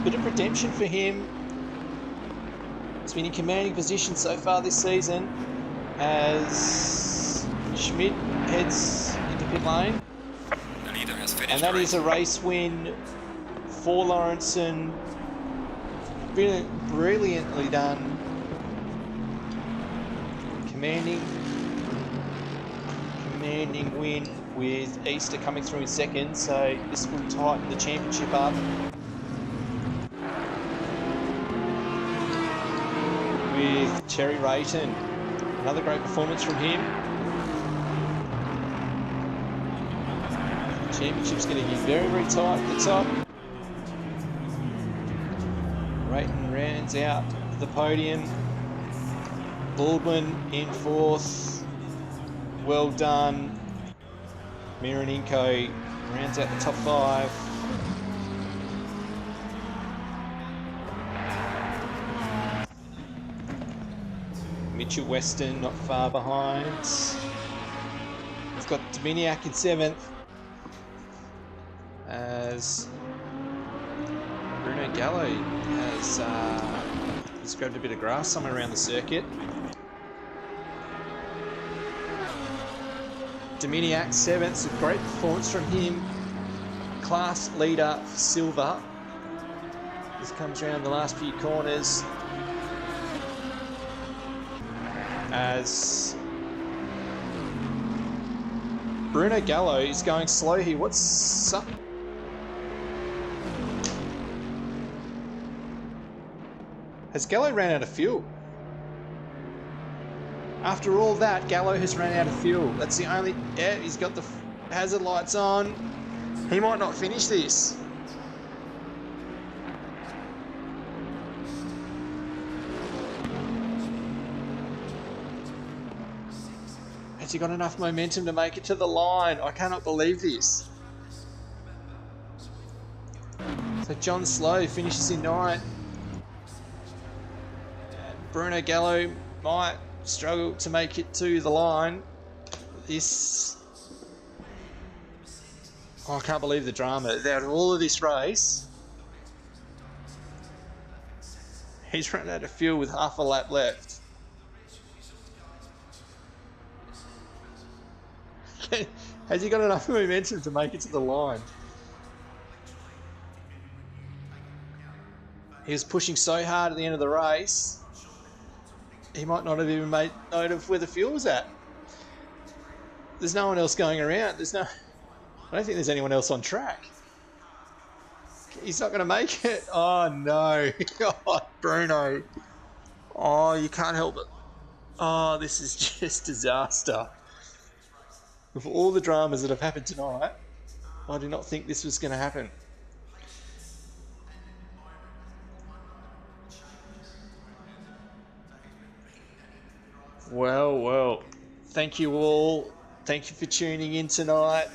Bit of redemption for him. He's been in commanding position so far this season as Schmidt heads into pit lane. The leader has finished. And that is a race win for Lawrenson. Brilliantly done. Commanding win with Easter coming through in second, so this will tighten the championship up. With Cherry Rayton, another great performance from him. The championship's going to be very, very tight at the top. Rayton rounds out the podium. Baldwin in fourth. Well done. Mironinko rounds out the top five. Mitchell Weston not far behind. He's got Dominiak in seventh. As Bruno Gallo has grabbed a bit of grass somewhere around the circuit. Dominiak seventh, a great performance from him. Class leader for silver. This comes around the last few corners. As Bruno Gallo is going slow here. What's up? Has Gallo ran out of fuel? After all that, Gallo has run out of fuel. That's the only... Yeah, he's got the hazard lights on. He might not finish this. Has he got enough momentum to make it to the line? I cannot believe this. So John Slow finishes in ninth. Bruno Gallo might struggle to make it to the line. This... Oh, I can't believe the drama. Out of all of this race, he's run out of fuel with half a lap left. Has he got enough momentum to make it to the line? He was pushing so hard at the end of the race, he might not have even made note of where the fuel was at. There's no one else going around. I don't think there's anyone else on track. He's not going to make it. Oh no. Oh, Bruno. Oh, you can't help it. Oh, this is just disaster. With all the dramas that have happened tonight, I did not think this was going to happen. Well, thank you all. Thank you for tuning in tonight.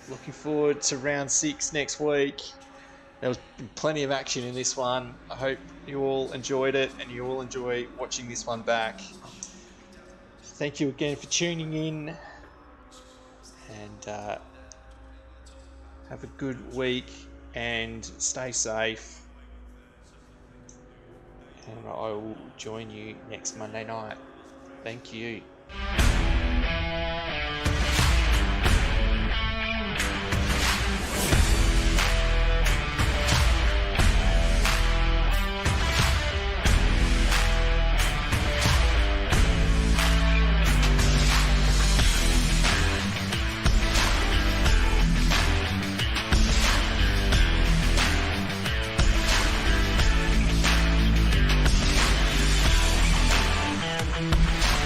Looking forward to round 6 next week. There was plenty of action in this one. I hope you all enjoyed it and you all enjoy watching this one back. Thank you again for tuning in. And have a good week and stay safe. And I will join you next Monday night. Thank you.